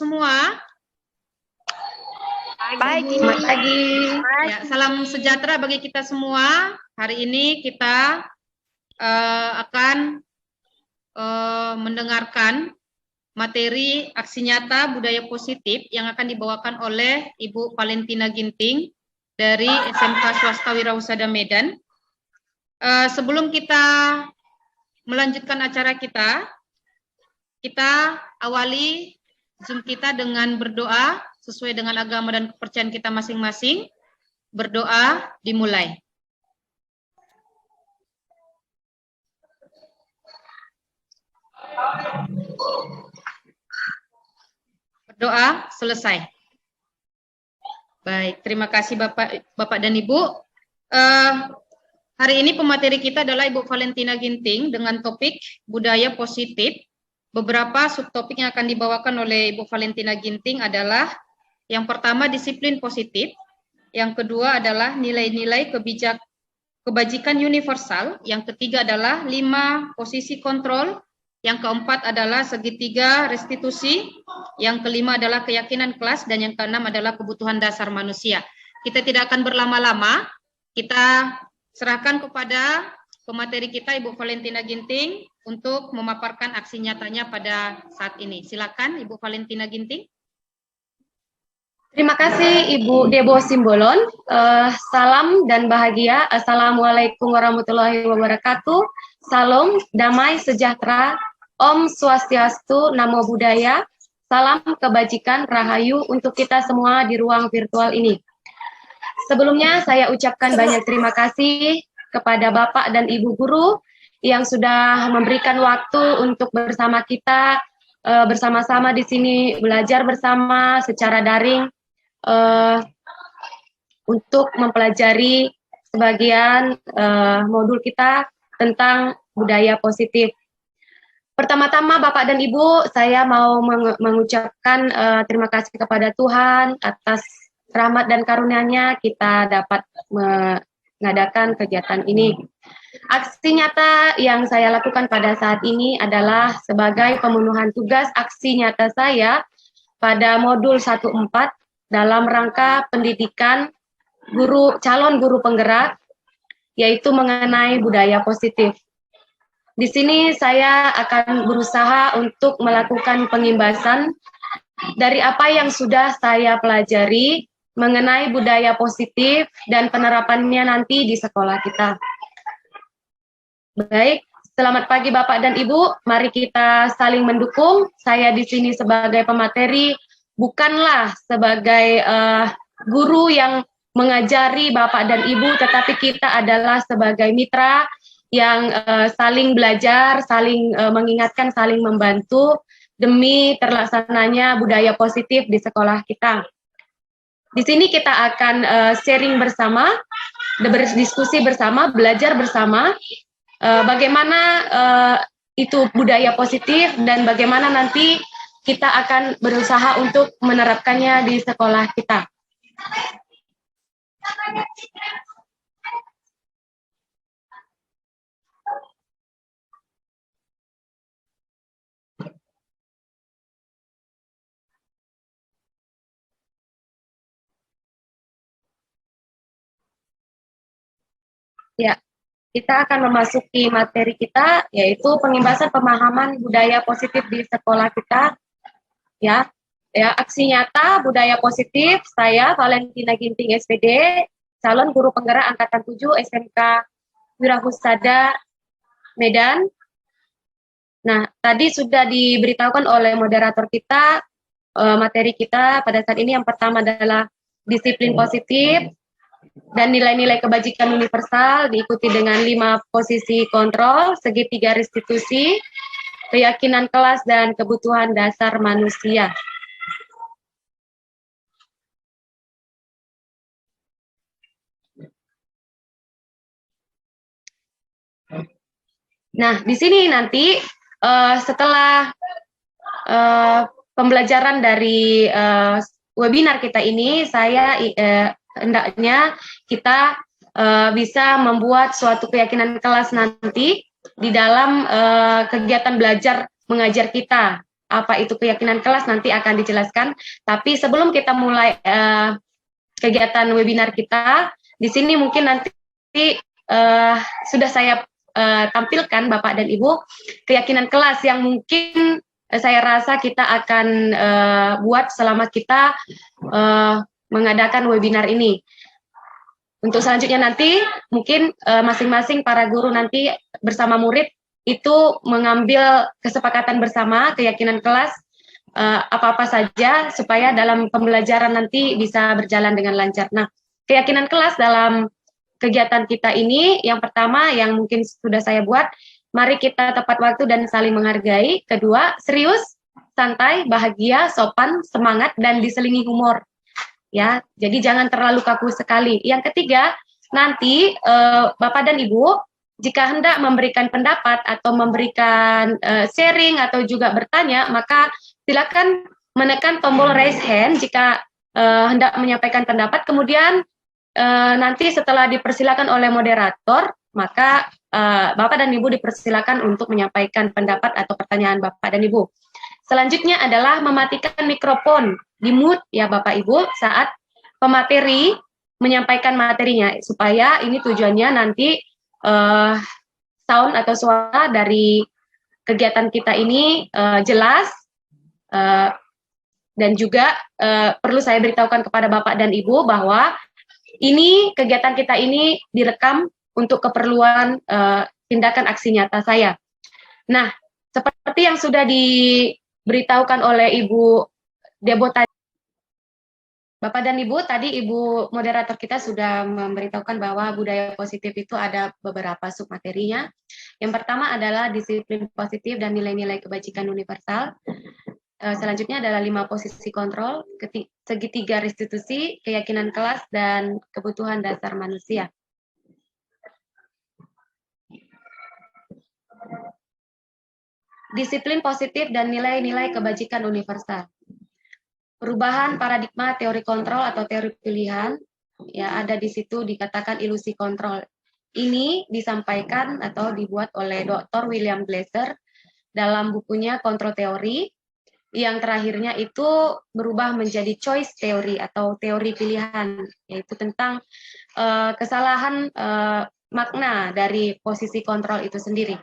semua. Pagi. Selamat pagi. Ya, salam sejahtera bagi kita semua. Hari ini kita akan mendengarkan materi aksi nyata budaya positif yang akan dibawakan oleh Ibu Valentina Ginting dari SMK Swasta Wirausaha Medan. Sebelum kita melanjutkan acara kita awali Zoom kita dengan berdoa sesuai dengan agama dan kepercayaan kita masing-masing. Berdoa dimulai. Berdoa selesai. Baik, terima kasih Bapak dan Ibu. Hari ini pemateri kita adalah Ibu Valentina Ginting dengan topik budaya positif. Beberapa subtopik yang akan dibawakan oleh Ibu Valentina Ginting adalah yang pertama disiplin positif, yang kedua adalah nilai-nilai kebajikan universal, yang ketiga adalah 5 posisi kontrol, yang keempat adalah segitiga restitusi, yang kelima adalah keyakinan kelas, dan yang keenam adalah kebutuhan dasar manusia. Kita tidak akan berlama-lama, kita serahkan kepada pemateri kita Ibu Valentina Ginting untuk memaparkan aksi nyatanya pada saat ini. Silakan Ibu Valentina Ginting. Terima kasih Ibu Debo Simbolon. Salam dan bahagia. Assalamualaikum warahmatullahi wabarakatuh. Salam, damai, sejahtera. Om Swastiastu, Namo Buddhaya. Salam kebajikan, rahayu untuk kita semua di ruang virtual ini. Sebelumnya saya ucapkan banyak terima kasih kepada Bapak dan Ibu Guru yang sudah memberikan waktu untuk bersama kita, bersama-sama di sini belajar bersama secara daring untuk mempelajari sebagian modul kita tentang budaya positif. Pertama-tama Bapak dan Ibu, saya mau mengucapkan terima kasih kepada Tuhan atas rahmat dan karunia-Nya kita dapat mengadakan kegiatan ini. Aksi nyata yang saya lakukan pada saat ini adalah sebagai pemenuhan tugas aksi nyata saya pada modul 14 dalam rangka pendidikan calon guru penggerak, yaitu mengenai budaya positif. Di sini saya akan berusaha untuk melakukan pengimbasan dari apa yang sudah saya pelajari mengenai budaya positif dan penerapannya nanti di sekolah kita. Baik, selamat pagi Bapak dan Ibu. Mari kita saling mendukung. Saya di sini sebagai pemateri, bukanlah sebagai guru yang mengajari Bapak dan Ibu, tetapi kita adalah sebagai mitra yang saling belajar, saling mengingatkan, saling membantu demi terlaksananya budaya positif di sekolah kita. Di sini kita akan sharing bersama, berdiskusi bersama, belajar bersama bagaimana itu budaya positif dan bagaimana nanti kita akan berusaha untuk menerapkannya di sekolah kita. Ya, kita akan memasuki materi kita, yaitu pengimbasan pemahaman budaya positif di sekolah kita. Ya, aksi nyata budaya positif. Saya Valentina Ginting SPD, calon guru penggerak angkatan 7 SMK Wirausaha Medan. Nah, tadi sudah diberitahukan oleh moderator kita, materi kita pada saat ini yang pertama adalah disiplin positif dan nilai-nilai kebajikan universal, diikuti dengan 5 posisi kontrol, segitiga restitusi, keyakinan kelas, dan kebutuhan dasar manusia. Nah, di sini nanti setelah pembelajaran dari webinar kita ini, saya hendaknya kita bisa membuat suatu keyakinan kelas nanti di dalam kegiatan belajar mengajar kita. apa itu keyakinan kelas nanti akan dijelaskan. Tapi sebelum kita mulai kegiatan webinar kita, di sini mungkin nanti sudah saya tampilkan Bapak dan Ibu keyakinan kelas yang mungkin saya rasa kita akan buat selama kita mengadakan webinar ini. Untuk selanjutnya nanti mungkin masing-masing para guru nanti bersama murid itu mengambil kesepakatan bersama keyakinan kelas apa-apa saja supaya dalam pembelajaran nanti bisa berjalan dengan lancar. Nah, keyakinan kelas dalam kegiatan kita ini yang pertama yang mungkin sudah saya buat, mari kita tepat waktu dan saling menghargai. Kedua, serius, santai, bahagia, sopan, semangat, dan diselingi humor. Ya, jadi jangan terlalu kaku sekali. Yang ketiga, nanti Bapak dan Ibu jika hendak memberikan pendapat atau memberikan sharing atau juga bertanya, maka silakan menekan tombol raise hand jika hendak menyampaikan pendapat. Kemudian nanti setelah dipersilakan oleh moderator, maka Bapak dan Ibu dipersilakan untuk menyampaikan pendapat atau pertanyaan Bapak dan Ibu. Selanjutnya adalah mematikan mikrofon, di mute ya Bapak Ibu saat pemateri menyampaikan materinya, supaya ini tujuannya nanti sound atau suara dari kegiatan kita ini jelas, dan juga perlu saya beritahukan kepada Bapak dan Ibu bahwa ini kegiatan kita ini direkam untuk keperluan tindakan aksi nyata saya. Nah, seperti yang sudah diberitahukan oleh Ibu Debo tadi, Bapak dan Ibu, tadi Ibu moderator kita sudah memberitahukan bahwa budaya positif itu ada beberapa submaterinya. Yang pertama adalah disiplin positif dan nilai-nilai kebajikan universal. Selanjutnya adalah 5 posisi kontrol, segitiga restitusi, keyakinan kelas, dan kebutuhan dasar manusia. Disiplin positif dan nilai-nilai kebajikan universal. Perubahan paradigma teori kontrol atau teori pilihan, ya ada di situ dikatakan ilusi kontrol. Ini disampaikan atau dibuat oleh Dr. William Glasser dalam bukunya Kontrol Teori, yang terakhirnya itu berubah menjadi choice teori atau teori pilihan, yaitu tentang kesalahan makna dari posisi kontrol itu sendiri.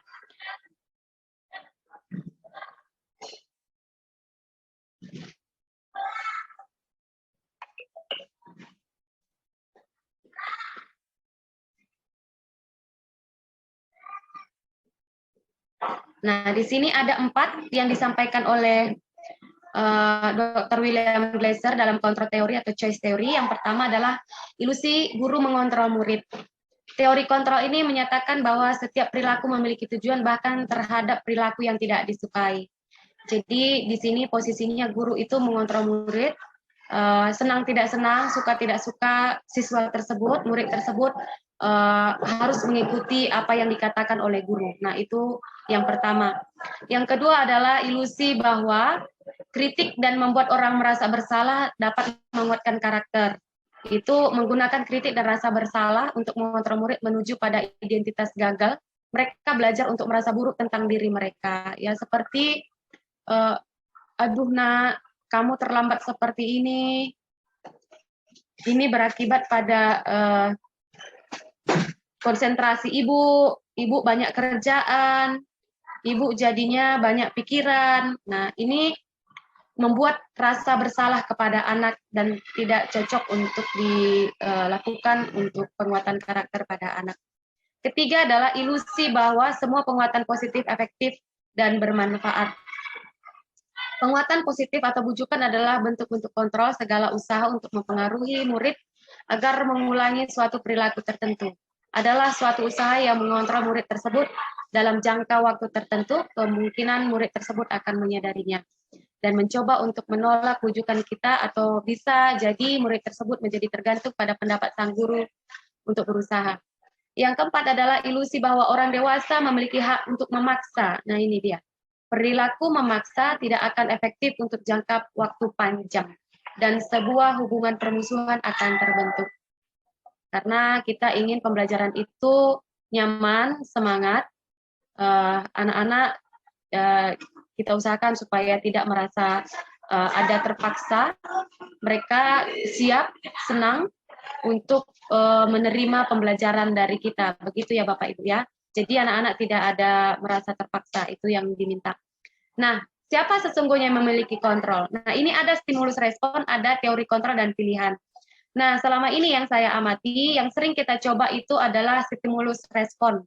Nah, di sini ada 4 yang disampaikan oleh Dr. William Glasser dalam kontrol teori atau choice teori. Yang pertama adalah ilusi guru mengontrol murid. Teori kontrol ini menyatakan bahwa setiap perilaku memiliki tujuan bahkan terhadap perilaku yang tidak disukai. Jadi di sini posisinya guru itu mengontrol murid, senang tidak senang, suka tidak suka, siswa tersebut, murid tersebut harus mengikuti apa yang dikatakan oleh guru. Nah, itu yang pertama. Yang kedua adalah ilusi bahwa kritik dan membuat orang merasa bersalah dapat menguatkan karakter. Itu menggunakan kritik dan rasa bersalah untuk mengontrol murid menuju pada identitas gagal. Mereka belajar untuk merasa buruk tentang diri mereka. Ya, seperti aduh nak, kamu terlambat seperti ini. Ini berakibat pada konsentrasi ibu banyak kerjaan, ibu jadinya banyak pikiran. Nah, ini membuat rasa bersalah kepada anak dan tidak cocok untuk dilakukan untuk penguatan karakter pada anak. Ketiga adalah ilusi bahwa semua penguatan positif efektif dan bermanfaat. Penguatan positif atau bujukan adalah bentuk-bentuk kontrol segala usaha untuk mempengaruhi murid agar mengulangi suatu perilaku tertentu. Adalah suatu usaha yang mengontrol murid tersebut dalam jangka waktu tertentu, kemungkinan murid tersebut akan menyadarinya dan mencoba untuk menolak wujukan kita, atau bisa jadi murid tersebut menjadi tergantung pada pendapat sang guru untuk berusaha. Yang keempat adalah ilusi bahwa orang dewasa memiliki hak untuk memaksa. Nah, ini dia. Perilaku memaksa tidak akan efektif untuk jangka waktu panjang dan sebuah hubungan permusuhan akan terbentuk. Karena kita ingin pembelajaran itu nyaman, semangat, anak-anak kita usahakan supaya tidak merasa ada terpaksa, mereka siap, senang untuk menerima pembelajaran dari kita. Begitu ya Bapak Ibu ya. Jadi anak-anak tidak ada merasa terpaksa, itu yang diminta. Nah, siapa sesungguhnya yang memiliki kontrol? Nah, ini ada stimulus respon, ada teori kontrol dan pilihan. Nah, selama ini yang saya amati, yang sering kita coba itu adalah stimulus respon,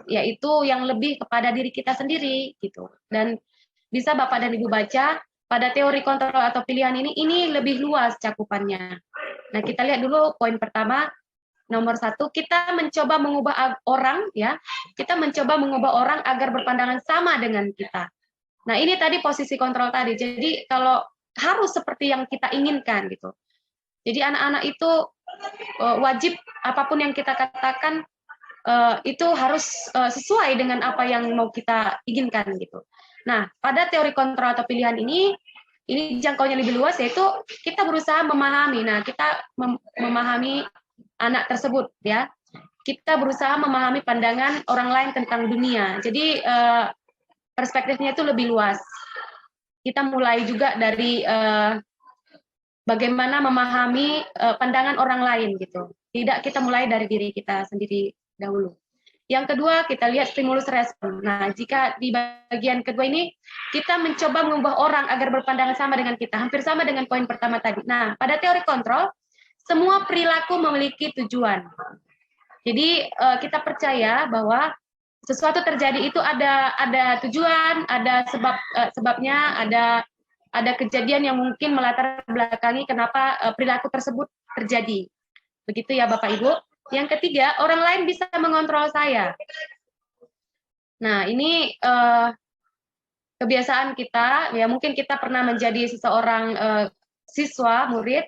yaitu yang lebih kepada diri kita sendiri gitu. Dan bisa Bapak dan Ibu baca pada teori kontrol atau pilihan ini lebih luas cakupannya. Nah, kita lihat dulu poin pertama, nomor 1, kita mencoba mengubah orang ya, kita mencoba mengubah orang agar berpandangan sama dengan kita. Nah, ini tadi posisi kontrol tadi. Jadi kalau harus seperti yang kita inginkan gitu. Jadi anak-anak itu wajib apapun yang kita katakan itu harus sesuai dengan apa yang mau kita inginkan gitu. Nah, pada teori kontrol atau pilihan ini jangkaunya lebih luas, yaitu kita berusaha memahami. Nah, kita memahami anak tersebut ya. Kita berusaha memahami pandangan orang lain tentang dunia. Jadi perspektifnya itu lebih luas. Kita mulai juga dari bagaimana memahami pandangan orang lain gitu. Tidak kita mulai dari diri kita sendiri dahulu. Yang kedua, kita lihat stimulus respon. Nah, jika di bagian kedua ini, kita mencoba mengubah orang agar berpandangan sama dengan kita, hampir sama dengan poin pertama tadi. Nah, pada teori kontrol, semua perilaku memiliki tujuan. Jadi, kita percaya bahwa sesuatu terjadi itu ada tujuan, ada sebabnya, ada kejadian yang mungkin melatar belakangi kenapa perilaku tersebut terjadi. Begitu ya Bapak Ibu. Yang ketiga, orang lain bisa mengontrol saya. Nah, ini kebiasaan kita, ya mungkin kita pernah menjadi seseorang siswa, murid,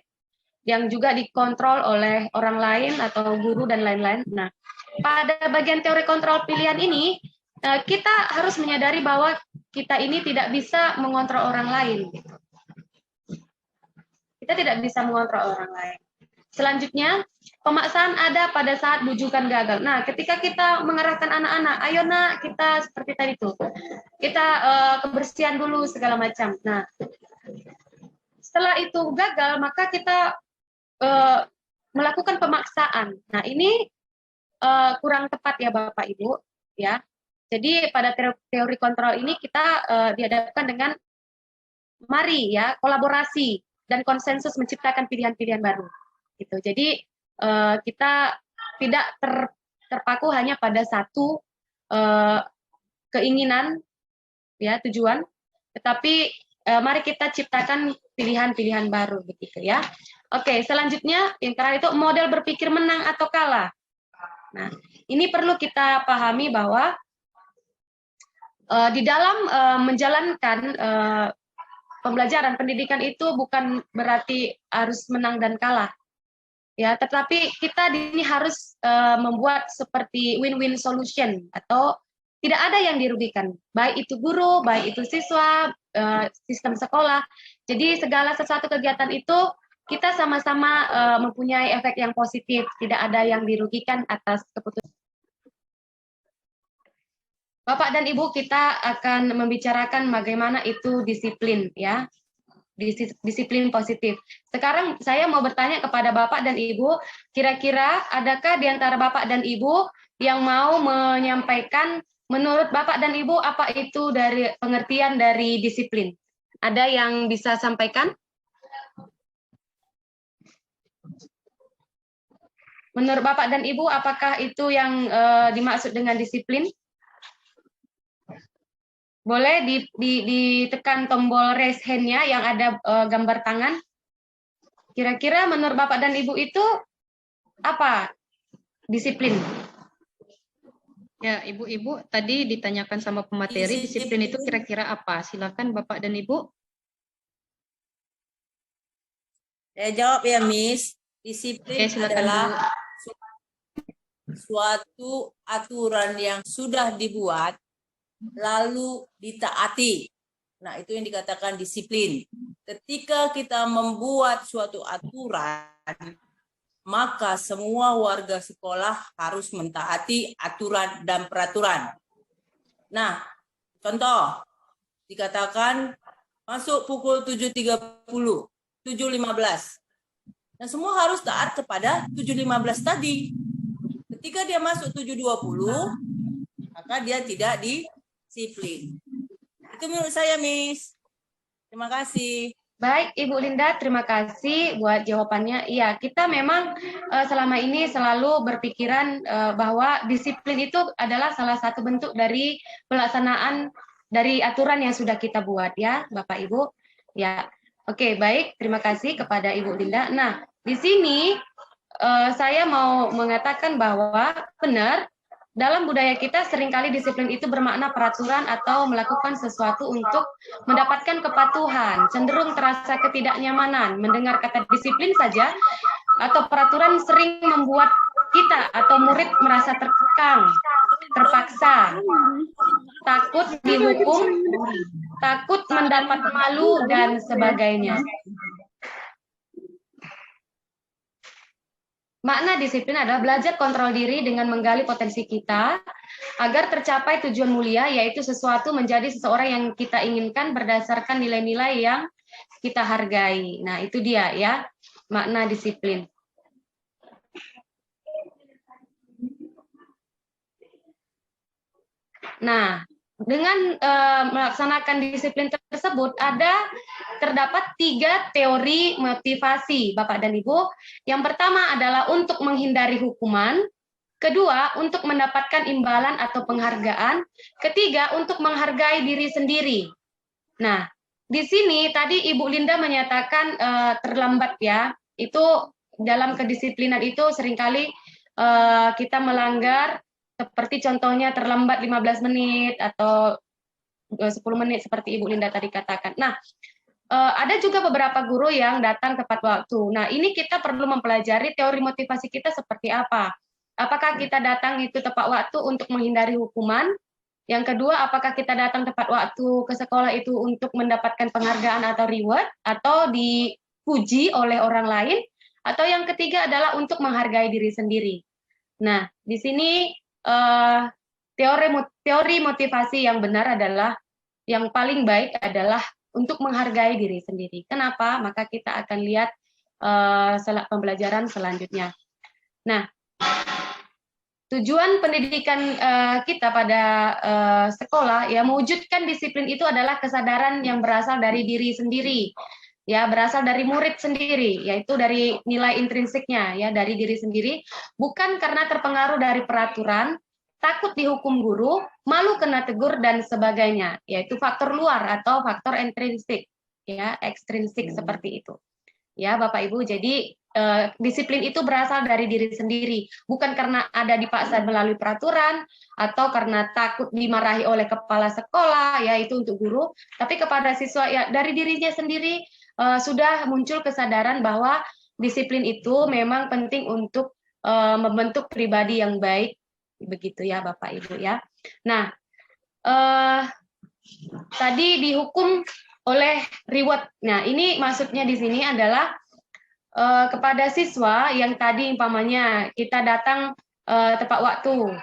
yang juga dikontrol oleh orang lain atau guru dan lain-lain. Nah, pada bagian teori kontrol pilihan ini, kita harus menyadari bahwa kita ini tidak bisa mengontrol orang lain. Kita tidak bisa mengontrol orang lain. Selanjutnya, pemaksaan ada pada saat bujukan gagal. Nah, ketika kita mengarahkan anak-anak, ayo nak, kita seperti tadi tuh, kita kebersihan dulu segala macam. Nah, setelah itu gagal, maka kita melakukan pemaksaan. Nah, ini kurang tepat ya Bapak Ibu, ya. Jadi pada teori kontrol ini kita dihadapkan dengan mari ya kolaborasi dan konsensus menciptakan pilihan-pilihan baru. Gitu. Jadi kita tidak terpaku hanya pada satu keinginan ya tujuan, tetapi mari kita ciptakan pilihan-pilihan baru begitu ya. Oke, selanjutnya yang terakhir itu model berpikir menang atau kalah. Nah, ini perlu kita pahami bahwa di dalam menjalankan pembelajaran pendidikan itu bukan berarti harus menang dan kalah. Ya, tetapi kita ini harus membuat seperti win-win solution atau tidak ada yang dirugikan, baik itu guru, baik itu siswa, sistem sekolah. Jadi segala sesuatu kegiatan itu kita sama-sama mempunyai efek yang positif, tidak ada yang dirugikan atas keputusan. Bapak dan Ibu, kita akan membicarakan bagaimana itu disiplin ya. Disiplin positif. Sekarang saya mau bertanya kepada Bapak dan Ibu, kira-kira adakah di antara Bapak dan Ibu yang mau menyampaikan menurut Bapak dan Ibu apa itu dari pengertian dari disiplin? Ada yang bisa sampaikan? Menurut Bapak dan Ibu, apakah itu yang dimaksud dengan disiplin? Boleh ditekan tombol raise hand-nya yang ada gambar tangan. Kira-kira menurut Bapak dan Ibu itu apa disiplin? Ya, Ibu-ibu tadi ditanyakan sama pemateri disiplin itu kira-kira apa? Silakan Bapak dan Ibu. Saya jawab ya, Miss. Disiplin adalah suatu aturan yang sudah dibuat lalu ditaati. Nah, itu yang dikatakan disiplin. Ketika kita membuat suatu aturan, maka semua warga sekolah harus mentaati aturan dan peraturan. Nah, contoh, dikatakan masuk pukul 7.30, 7.15. Dan semua harus taat kepada 7.15 tadi. Ketika dia masuk 7.20, maka dia tidak disiplin. Itu menurut saya, Miss. Terima kasih. Baik, Ibu Linda, terima kasih buat jawabannya. Iya, kita memang selama ini selalu berpikiran bahwa disiplin itu adalah salah satu bentuk dari pelaksanaan dari aturan yang sudah kita buat ya, Bapak Ibu. Ya, oke, baik. Terima kasih kepada Ibu Linda. Nah, di sini saya mau mengatakan bahwa benar dalam budaya kita seringkali disiplin itu bermakna peraturan atau melakukan sesuatu untuk mendapatkan kepatuhan, cenderung terasa ketidaknyamanan. Mendengar kata disiplin saja atau peraturan sering membuat kita atau murid merasa terkekang, terpaksa, takut dihukum, takut mendapat malu, dan sebagainya. Makna disiplin adalah belajar kontrol diri dengan menggali potensi kita agar tercapai tujuan mulia, yaitu sesuatu menjadi seseorang yang kita inginkan berdasarkan nilai-nilai yang kita hargai. Nah, itu dia ya, makna disiplin. Nah, dengan melaksanakan disiplin tersebut terdapat 3 teori motivasi Bapak dan Ibu. Yang pertama adalah untuk menghindari hukuman, kedua untuk mendapatkan imbalan atau penghargaan, ketiga untuk menghargai diri sendiri. Nah, di sini tadi Ibu Linda menyatakan terlambat ya. Itu dalam kedisiplinan itu seringkali kita melanggar, seperti contohnya terlambat 15 menit atau 10 menit seperti Ibu Linda tadi katakan. Nah, ada juga beberapa guru yang datang tepat waktu. Nah, ini kita perlu mempelajari teori motivasi kita seperti apa. Apakah kita datang itu tepat waktu untuk menghindari hukuman? Yang kedua, apakah kita datang tepat waktu ke sekolah itu untuk mendapatkan penghargaan atau reward, atau dipuji oleh orang lain? Atau yang ketiga adalah untuk menghargai diri sendiri. Nah, di sini teori motivasi yang benar adalah, yang paling baik adalah untuk menghargai diri sendiri. Kenapa? Maka kita akan lihat pembelajaran selanjutnya. Nah, tujuan pendidikan kita pada sekolah ya, mewujudkan disiplin itu adalah kesadaran yang berasal dari diri sendiri, ya, berasal dari murid sendiri, yaitu dari nilai intrinsiknya ya, dari diri sendiri, bukan karena terpengaruh dari peraturan, takut dihukum guru, malu kena tegur, dan sebagainya, yaitu faktor luar atau faktor intrinsik ya, ekstrinsik seperti itu ya Bapak Ibu. Jadi disiplin itu berasal dari diri sendiri, bukan karena ada dipaksa melalui peraturan atau karena takut dimarahi oleh kepala sekolah ya, itu untuk guru, tapi kepada siswa ya, dari dirinya sendiri sudah muncul kesadaran bahwa disiplin itu memang penting untuk membentuk pribadi yang baik, begitu ya Bapak Ibu ya. Nah, tadi dihukum oleh reward. Nah, ini maksudnya di sini adalah kepada siswa yang tadi umpamanya kita datang tepat waktu,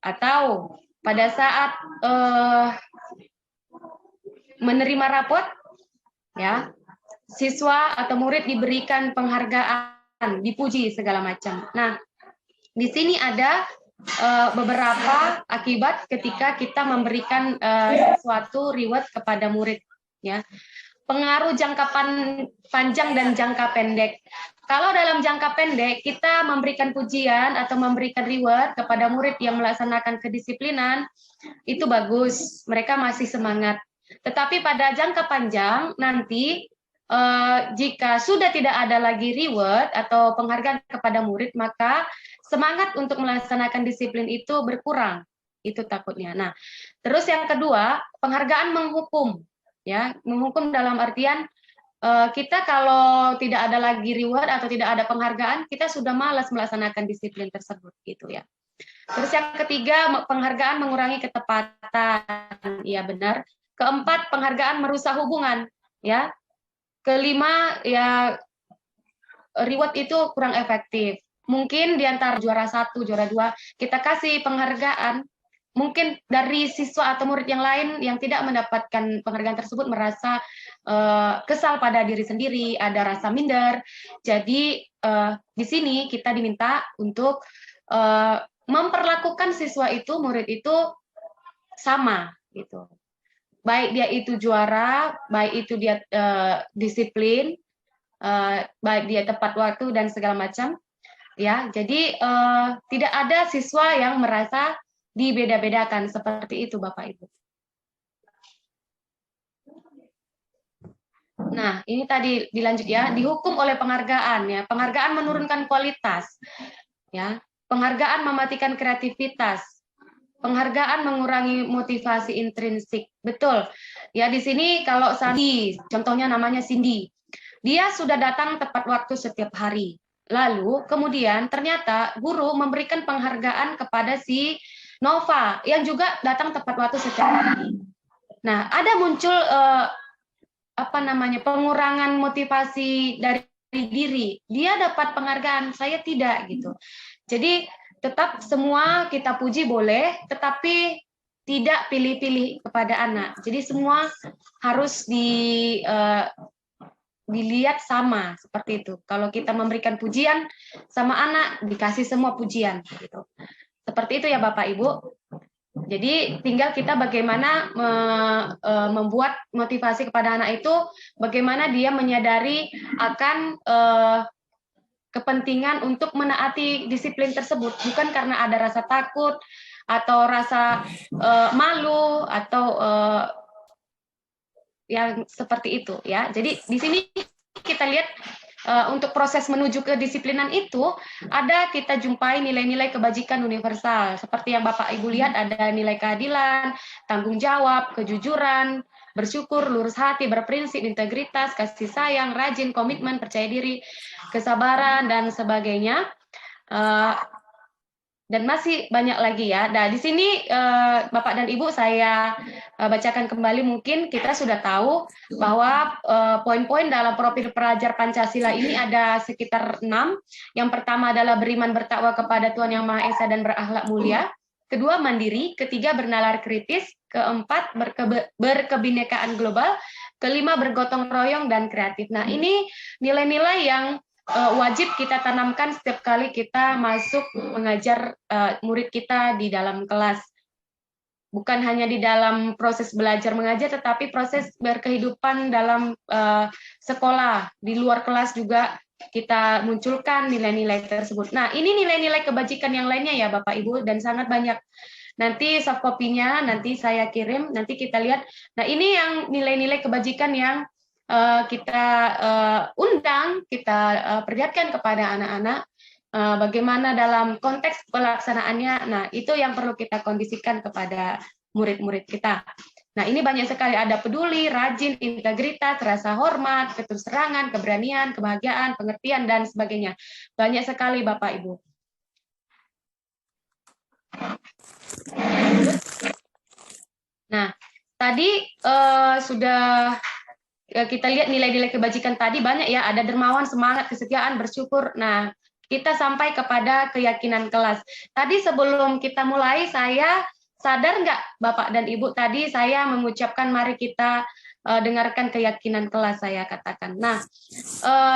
atau pada saat menerima rapot ya, siswa atau murid diberikan penghargaan, dipuji segala macam. Nah, di sini ada beberapa akibat ketika kita memberikan suatu reward kepada murid ya. Pengaruh jangka panjang dan jangka pendek. Kalau dalam jangka pendek kita memberikan pujian atau memberikan reward kepada murid yang melaksanakan kedisiplinan, itu bagus, mereka masih semangat. Tetapi pada jangka panjang nanti jika sudah tidak ada lagi reward atau penghargaan kepada murid, maka semangat untuk melaksanakan disiplin itu berkurang. Itu takutnya. Nah, terus yang kedua, penghargaan menghukum. Ya, menghukum dalam artian kita kalau tidak ada lagi reward atau tidak ada penghargaan, kita sudah malas melaksanakan disiplin tersebut gitu ya. Terus yang ketiga, penghargaan mengurangi ketepatan. Ya benar. Keempat, penghargaan merusak hubungan ya. Kelima, ya reward itu kurang efektif. Mungkin di antara juara 1, juara 2 kita kasih penghargaan, mungkin dari siswa atau murid yang lain yang tidak mendapatkan penghargaan tersebut merasa kesal pada diri sendiri, ada rasa minder. Jadi di sini kita diminta untuk memperlakukan siswa itu, murid itu sama gitu. Baik dia itu juara, baik itu dia disiplin, baik dia tepat waktu dan segala macam. Ya, jadi tidak ada siswa yang merasa dibeda-bedakan seperti itu, Bapak Ibu. Nah, ini tadi dilanjut ya, dihukum oleh penghargaan ya. Penghargaan menurunkan kualitas. Ya. Penghargaan mematikan kreativitas. Penghargaan mengurangi motivasi intrinsik. Betul. Ya, di sini kalau Cindy, contohnya namanya Cindy. Dia sudah datang tepat waktu setiap hari. Lalu kemudian ternyata guru memberikan penghargaan kepada si Nova yang juga datang tepat waktu setiap hari. Nah, ada muncul pengurangan motivasi dari diri. Dia dapat penghargaan, saya tidak gitu. Jadi tetap semua kita puji boleh, tetapi tidak pilih-pilih kepada anak. Jadi semua harus dilihat sama seperti itu. Kalau kita memberikan pujian sama anak, dikasih semua pujian gitu. Seperti itu ya Bapak Ibu. Jadi tinggal kita bagaimana membuat motivasi kepada anak itu, bagaimana dia menyadari akan kepentingan untuk menaati disiplin tersebut, bukan karena ada rasa takut atau rasa malu atau yang seperti itu ya. Jadi di sini kita lihat untuk proses menuju kedisiplinan itu ada kita jumpai nilai-nilai kebajikan universal seperti yang Bapak Ibu lihat, ada nilai keadilan, tanggung jawab, kejujuran, bersyukur, lurus hati, berprinsip, integritas, kasih sayang, rajin, komitmen, percaya diri, kesabaran dan sebagainya. Dan masih banyak lagi ya. Nah, di sini Bapak dan Ibu saya bacakan kembali, mungkin kita sudah tahu bahwa poin-poin dalam profil pelajar Pancasila ini ada sekitar 6. Yang pertama adalah beriman bertakwa kepada Tuhan Yang Maha Esa dan berakhlak mulia. Kedua, mandiri. Ketiga, bernalar kritis. Keempat, berkebinekaan global. Kelima, bergotong royong dan kreatif. Nah, ini nilai-nilai yang wajib kita tanamkan setiap kali kita masuk mengajar murid kita di dalam kelas. Bukan hanya di dalam proses belajar mengajar, tetapi proses berkehidupan dalam sekolah, di luar kelas juga kita munculkan nilai-nilai tersebut. Nah, ini nilai-nilai kebajikan yang lainnya ya Bapak Ibu, dan sangat banyak. Nanti soft copy-nya nanti saya kirim, nanti kita lihat. Nah, ini yang nilai-nilai kebajikan yang kita undang, kita perlihatkan kepada anak-anak bagaimana dalam konteks pelaksanaannya. Nah, itu yang perlu kita kondisikan kepada murid-murid kita. Nah, ini banyak sekali, ada peduli, rajin, integritas, rasa hormat, keterserangan, keberanian, kebahagiaan, pengertian, dan sebagainya. Banyak sekali Bapak Ibu. Nah, tadi sudah kita lihat nilai-nilai kebajikan tadi banyak ya, ada dermawan, semangat, kesetiaan, bersyukur. Nah, kita sampai kepada keyakinan kelas. Tadi sebelum kita mulai, saya sadar nggak Bapak dan Ibu, tadi saya mengucapkan mari kita dengarkan keyakinan kelas, saya katakan. Nah,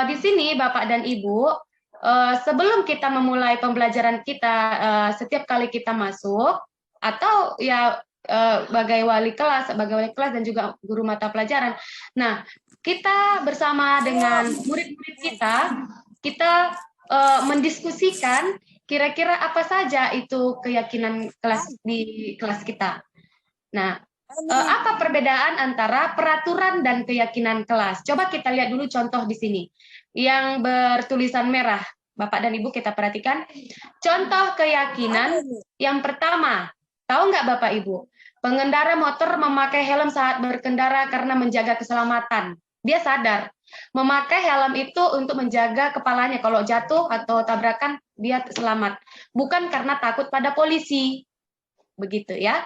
di sini Bapak dan Ibu, sebelum kita memulai pembelajaran kita, setiap kali kita masuk, atau ya sebagai wali kelas dan juga guru mata pelajaran. Nah, kita bersama dengan murid-murid kita mendiskusikan kira-kira apa saja itu keyakinan kelas di kelas kita. Nah, apa perbedaan antara peraturan dan keyakinan kelas? Coba kita lihat dulu contoh di sini yang bertulisan merah. Bapak dan Ibu kita perhatikan. Contoh keyakinan yang pertama, tahu nggak Bapak Ibu? Pengendara motor memakai helm saat berkendara karena menjaga keselamatan. Dia sadar memakai helm itu untuk menjaga kepalanya kalau jatuh atau tabrakan dia selamat, bukan karena takut pada polisi. Begitu ya.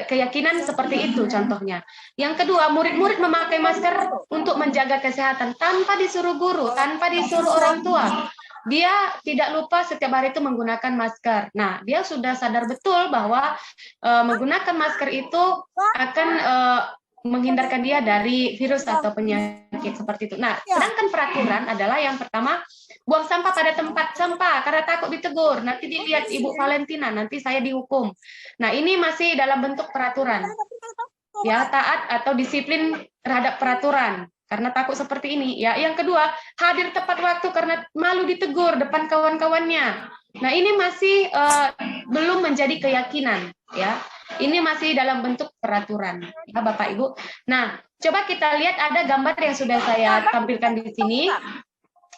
Keyakinan seperti itu contohnya. Yang kedua, murid-murid memakai masker untuk menjaga kesehatan tanpa disuruh guru, tanpa disuruh orang tua. dia tidak lupa setiap hari itu menggunakan masker. Nah, dia sudah sadar betul bahwa menggunakan masker itu akan menghindarkan dia dari virus atau penyakit seperti itu. Nah, sedangkan peraturan adalah yang pertama, buang sampah pada tempat sampah karena takut ditegur. Nanti dilihat Ibu Valentina, nanti saya dihukum. Nah, ini masih dalam bentuk peraturan. Ya, taat atau disiplin terhadap peraturan karena takut seperti ini. Ya, yang kedua, hadir tepat waktu karena malu ditegur depan kawan-kawannya. Nah, ini masih belum menjadi keyakinan, ya. Ini masih dalam bentuk peraturan, ya Bapak Ibu. Nah, coba kita lihat ada gambar yang sudah saya tampilkan di sini.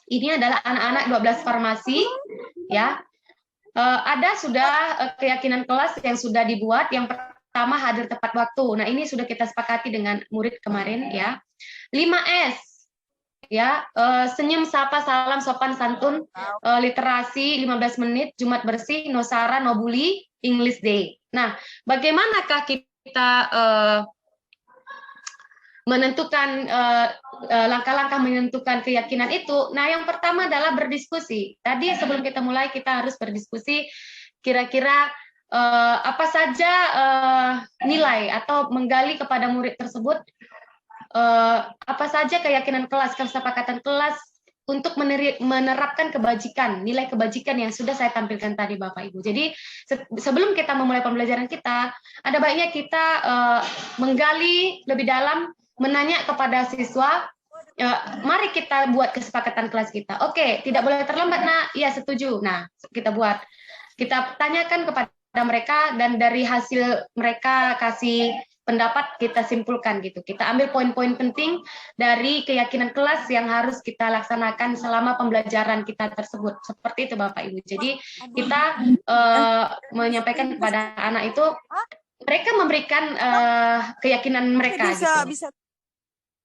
Ini adalah anak-anak 12 farmasi, ya. Ada sudah keyakinan kelas yang sudah dibuat. Yang pertama, hadir tepat waktu. Nah, ini sudah kita sepakati dengan murid kemarin, ya. 5S, ya, senyum, sapa, salam, sopan, santun, literasi 15 menit, Jumat bersih, no sara, no bully, English day. Nah, bagaimanakah kita menentukan langkah-langkah menentukan keyakinan itu? Nah, yang pertama adalah berdiskusi. Tadi sebelum kita mulai kita harus berdiskusi kira-kira apa saja nilai atau menggali kepada murid tersebut apa saja keyakinan kelas, kesepakatan kelas untuk menerapkan kebajikan, nilai kebajikan yang sudah saya tampilkan tadi Bapak Ibu. Jadi sebelum kita memulai pembelajaran kita, ada baiknya kita menggali lebih dalam, menanya kepada siswa, mari kita buat kesepakatan kelas kita. Oke, tidak boleh terlambat, Nak. Iya, setuju. Nah, kita buat. Kita tanyakan kepada mereka dan dari hasil mereka kasih pendapat kita simpulkan gitu. Kita ambil poin-poin penting dari keyakinan kelas yang harus kita laksanakan selama pembelajaran kita tersebut. Seperti itu Bapak Ibu. Jadi kita menyampaikan kepada anak itu, mereka memberikan keyakinan mereka gitu.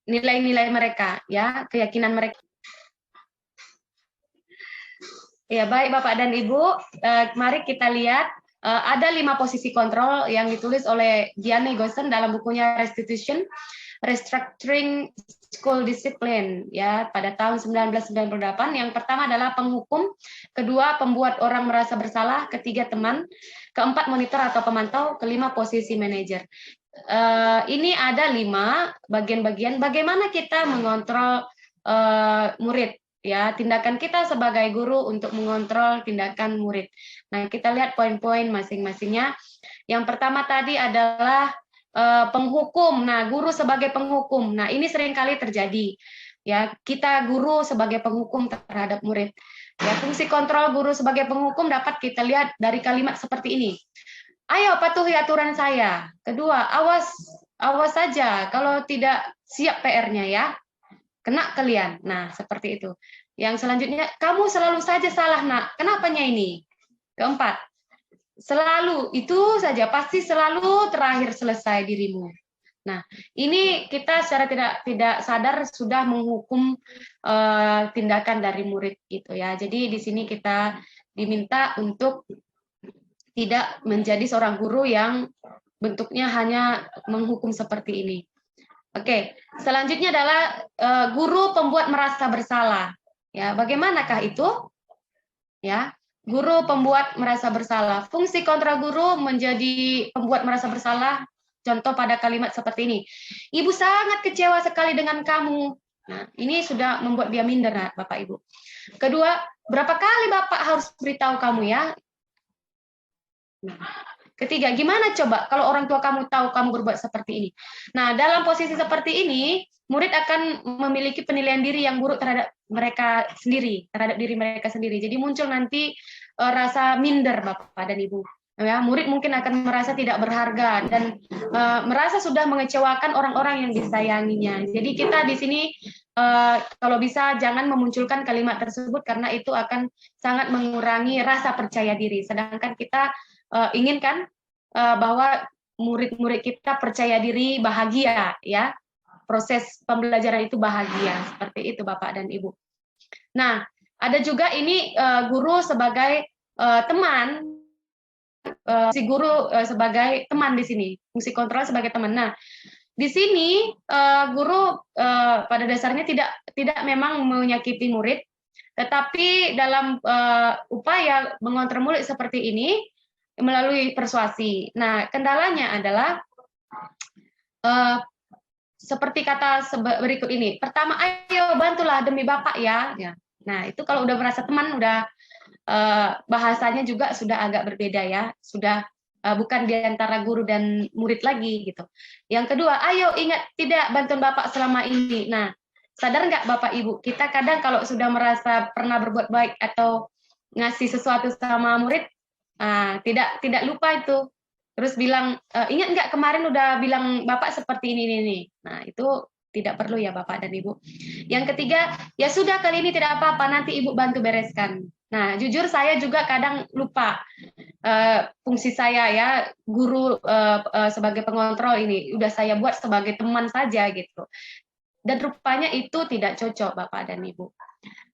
Nilai-nilai mereka, ya, keyakinan mereka. Ya, baik Bapak dan Ibu, mari kita lihat. Ada 5 posisi kontrol yang ditulis oleh Diane Gossen dalam bukunya Restructuring School Discipline, ya, pada tahun 1998. Yang pertama adalah penghukum, kedua pembuat orang merasa bersalah, ketiga teman, keempat monitor atau pemantau, kelima posisi manajer. Ini ada 5 bagian-bagian bagaimana kita mengontrol murid. Ya, tindakan kita sebagai guru untuk mengontrol tindakan murid. Nah, kita lihat poin-poin masing-masingnya. Yang pertama tadi adalah penghukum. Nah, guru sebagai penghukum. Nah, ini seringkali terjadi. Ya, kita guru sebagai penghukum terhadap murid. Ya, fungsi kontrol guru sebagai penghukum dapat kita lihat dari kalimat seperti ini. Ayo patuhi aturan saya. Kedua, awas saja kalau tidak siap PR-nya ya. Kena kalian. Nah, seperti itu. Yang selanjutnya, kamu selalu saja salah, Nak. Kenapanya ini? Keempat, selalu itu saja, pasti selalu terakhir selesai dirimu. Nah, ini kita secara tidak sadar sudah menghukum tindakan dari murid gitu ya. Jadi di sini kita diminta untuk tidak menjadi seorang guru yang bentuknya hanya menghukum seperti ini. Oke, selanjutnya adalah guru pembuat merasa bersalah. Ya, bagaimanakah itu? Ya, guru pembuat merasa bersalah. Fungsi kontra guru menjadi pembuat merasa bersalah. Contoh pada kalimat seperti ini. Ibu sangat kecewa sekali dengan kamu. Nah, ini sudah membuat dia minder, Bapak Ibu. Kedua, berapa kali Bapak harus beritahu kamu ya? Nah, ketiga, gimana coba kalau orang tua kamu tahu kamu berbuat seperti ini? Nah, dalam posisi seperti ini, murid akan memiliki penilaian diri yang buruk terhadap mereka sendiri, terhadap diri mereka sendiri. Jadi muncul nanti rasa minder Bapak dan Ibu. Ya, murid mungkin akan merasa tidak berharga dan merasa sudah mengecewakan orang-orang yang disayanginya. Jadi kita di sini kalau bisa jangan memunculkan kalimat tersebut karena itu akan sangat mengurangi rasa percaya diri. Sedangkan kita inginkan bahwa murid-murid kita percaya diri, bahagia, ya. Proses pembelajaran itu bahagia, seperti itu Bapak dan Ibu. Nah, ada juga ini guru sebagai teman, si guru sebagai teman di sini, fungsi kontrol sebagai teman. Nah, di sini guru pada dasarnya tidak memang menyakiti murid, Tetapi dalam upaya mengontrol murid seperti ini melalui persuasi. Nah, kendalanya adalah seperti kata berikut ini. Pertama, ayo bantulah demi Bapak ya. Nah, itu kalau udah merasa teman, udah bahasanya juga sudah agak berbeda ya. Sudah bukan di antara guru dan murid lagi gitu. Yang kedua, ayo ingat tidak bantuan Bapak selama ini. Nah, sadar nggak Bapak Ibu, kita kadang kalau sudah merasa pernah berbuat baik atau ngasih sesuatu sama murid, tidak lupa itu. Terus bilang, ingat nggak kemarin udah bilang Bapak seperti ini. Nah, itu tidak perlu ya Bapak dan Ibu. Yang ketiga, ya sudah kali ini tidak apa-apa, nanti Ibu bantu bereskan. Nah, jujur saya juga kadang lupa fungsi saya ya, guru sebagai pengontrol ini, udah saya buat sebagai teman saja gitu. Dan rupanya itu tidak cocok Bapak dan Ibu.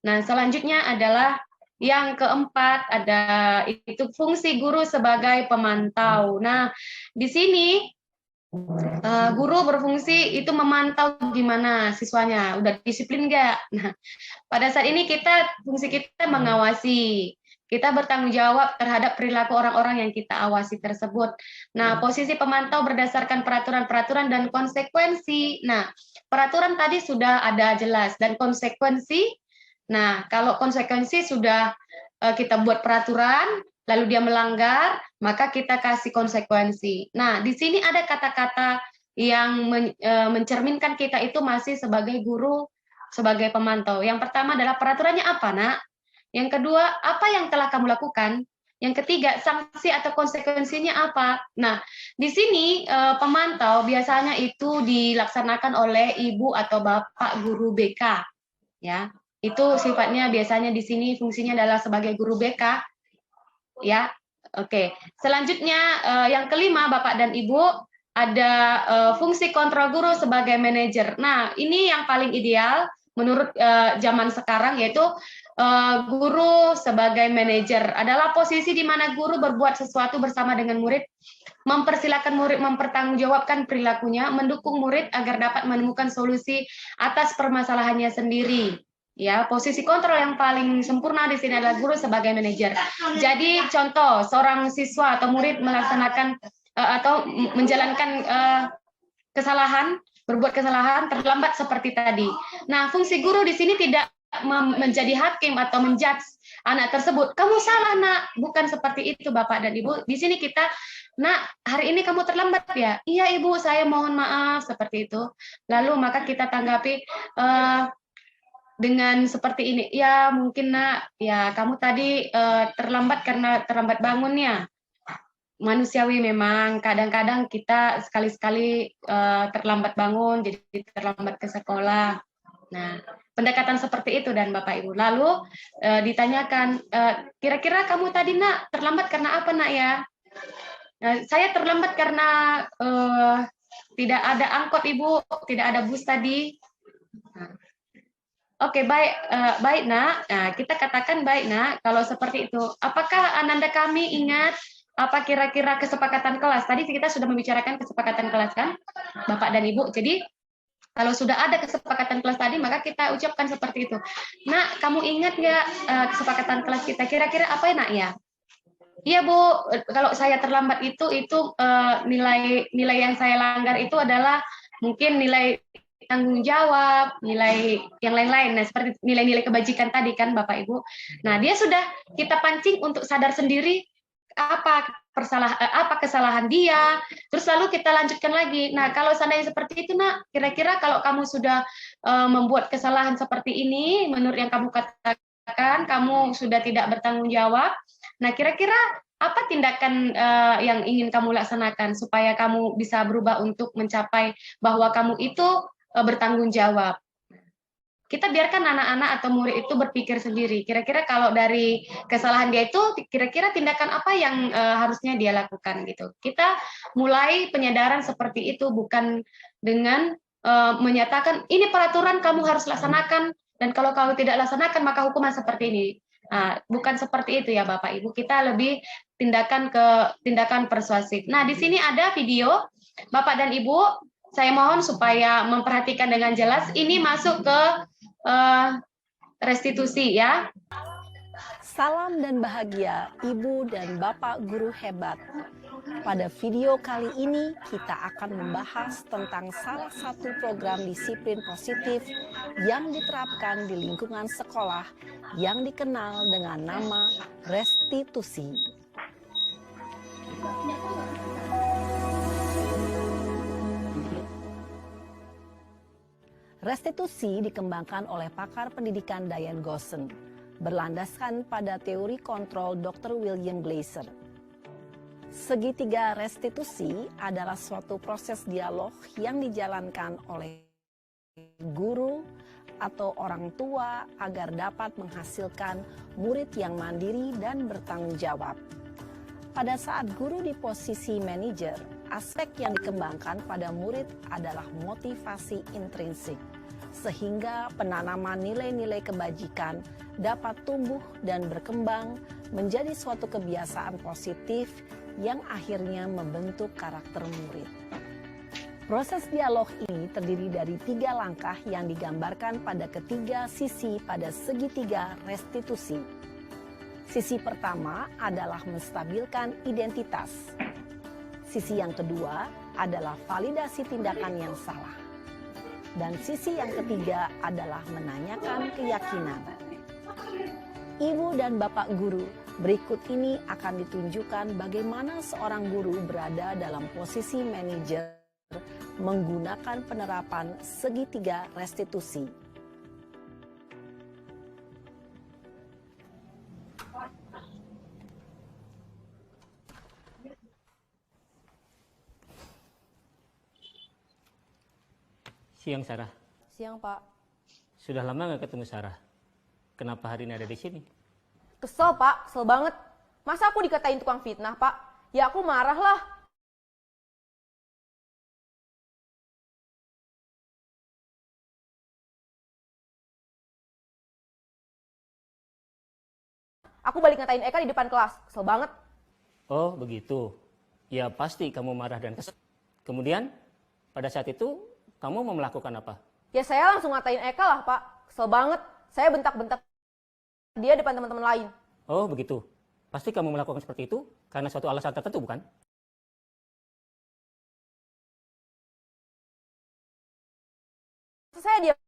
Nah, selanjutnya adalah yang keempat, ada itu fungsi guru sebagai pemantau. Nah, di sini guru berfungsi itu memantau gimana siswanya, udah disiplin nggak? Nah, pada saat ini fungsi kita mengawasi, kita bertanggung jawab terhadap perilaku orang-orang yang kita awasi tersebut. Nah, posisi pemantau berdasarkan peraturan-peraturan dan konsekuensi. Nah, peraturan tadi sudah ada jelas, dan konsekuensi. Nah, kalau konsekuensi sudah kita buat peraturan, lalu dia melanggar, maka kita kasih konsekuensi. Nah, di sini ada kata-kata yang mencerminkan kita itu masih sebagai guru, sebagai pemantau. Yang pertama adalah peraturannya apa, Nak? Yang kedua, apa yang telah kamu lakukan? Yang ketiga, sanksi atau konsekuensinya apa? Nah, di sini pemantau biasanya itu dilaksanakan oleh ibu atau bapak guru BK, ya. Itu sifatnya biasanya di sini fungsinya adalah sebagai guru BK, ya. Oke. Selanjutnya yang kelima, Bapak dan Ibu, ada fungsi kontrol guru sebagai manajer. Nah, ini yang paling ideal menurut zaman sekarang, yaitu guru sebagai manajer adalah posisi di mana guru berbuat sesuatu bersama dengan murid, mempersilahkan murid mempertanggungjawabkan perilakunya, mendukung murid agar dapat menemukan solusi atas permasalahannya sendiri. Ya, posisi kontrol yang paling sempurna di sini adalah guru sebagai manajer. Jadi contoh seorang siswa atau murid melaksanakan atau menjalankan kesalahan, berbuat kesalahan terlambat seperti tadi. Nah, fungsi guru di sini tidak menjadi hakim atau menjudge anak tersebut. Kamu salah, Nak. Bukan seperti itu, Bapak dan Ibu. Di sini kita, Nak, hari ini kamu terlambat ya? Iya, Ibu, saya mohon maaf, seperti itu. Lalu maka kita tanggapi dengan seperti ini, ya mungkin Nak, ya kamu tadi terlambat karena terlambat bangunnya. Manusiawi memang, kadang-kadang kita sekali-sekali terlambat bangun, jadi terlambat ke sekolah. Nah, pendekatan seperti itu dan Bapak Ibu. Lalu ditanyakan, kira-kira kamu tadi Nak terlambat karena apa Nak ya? Saya terlambat karena tidak ada angkot Ibu, tidak ada bus tadi. Oke, baik, baik Nak. Nah, kita katakan baik Nak, kalau seperti itu. Apakah Ananda kami ingat apa kira-kira kesepakatan kelas? Tadi kita sudah membicarakan kesepakatan kelas kan, Bapak dan Ibu. Jadi, kalau sudah ada kesepakatan kelas tadi, maka kita ucapkan seperti itu. Nak, kamu ingat nggak kesepakatan kelas kita? Kira-kira apa ya Nak ya? Iya Bu, kalau saya terlambat itu nilai yang saya langgar itu adalah mungkin nilai tanggung jawab, nilai yang lain-lain. Nah, seperti nilai-nilai kebajikan tadi kan Bapak Ibu. Nah, dia sudah kita pancing untuk sadar sendiri apa kesalahan dia, terus lalu kita lanjutkan lagi. Nah, kalau seandainya seperti itu, Nak, kira-kira kalau kamu sudah membuat kesalahan seperti ini, menurut yang kamu katakan, kamu sudah tidak bertanggung jawab. Nah, kira-kira apa tindakan yang ingin kamu laksanakan supaya kamu bisa berubah untuk mencapai bahwa kamu itu bertanggung jawab. Kita biarkan anak-anak atau murid itu berpikir sendiri. Kira-kira kalau dari kesalahan dia itu, kira-kira tindakan apa yang harusnya dia lakukan gitu. Kita mulai penyadaran seperti itu, bukan dengan menyatakan ini peraturan kamu harus laksanakan dan kalau kamu tidak laksanakan maka hukuman seperti ini. Nah, bukan seperti itu ya Bapak Ibu. Kita lebih tindakan persuasif. Nah, di sini ada video Bapak dan Ibu. Saya mohon supaya memperhatikan dengan jelas. Ini masuk ke restitusi ya. Salam dan bahagia Ibu dan Bapak guru hebat. Pada video kali ini kita akan membahas tentang salah satu program disiplin positif yang diterapkan di lingkungan sekolah yang dikenal dengan nama restitusi. Restitusi dikembangkan oleh pakar pendidikan Diane Gosson, berlandaskan pada teori kontrol Dr. William Glasser. Segitiga restitusi adalah suatu proses dialog yang dijalankan oleh guru atau orang tua agar dapat menghasilkan murid yang mandiri dan bertanggung jawab. Pada saat guru di posisi manajer, aspek yang dikembangkan pada murid adalah motivasi intrinsik, sehingga penanaman nilai-nilai kebajikan dapat tumbuh dan berkembang menjadi suatu kebiasaan positif yang akhirnya membentuk karakter murid. Proses dialog ini terdiri dari 3 langkah yang digambarkan pada ketiga sisi pada segitiga restitusi. Sisi pertama adalah menstabilkan identitas. Sisi yang kedua adalah validasi tindakan yang salah. Dan sisi yang ketiga adalah menanyakan keyakinan. Ibu dan Bapak guru, berikut ini akan ditunjukkan bagaimana seorang guru berada dalam posisi manajer menggunakan penerapan segitiga restitusi. Siang, Sarah. Siang, Pak. Sudah lama nggak ketemu Sarah. Kenapa hari ini ada di sini? Kesel, Pak. Kesel banget. Masa aku dikatain tukang fitnah, Pak? Ya aku marah lah. Aku balik ngatain Eka di depan kelas. Kesel banget. Oh, begitu. Ya pasti kamu marah dan kesel. Kemudian, pada saat itu, kamu mau melakukan apa? Ya saya langsung ngatain Eka lah, Pak. Kesel banget. Saya bentak-bentak dia depan teman-teman lain. Oh, begitu. Pasti kamu melakukan seperti itu karena suatu alasan tertentu, bukan? Saya diam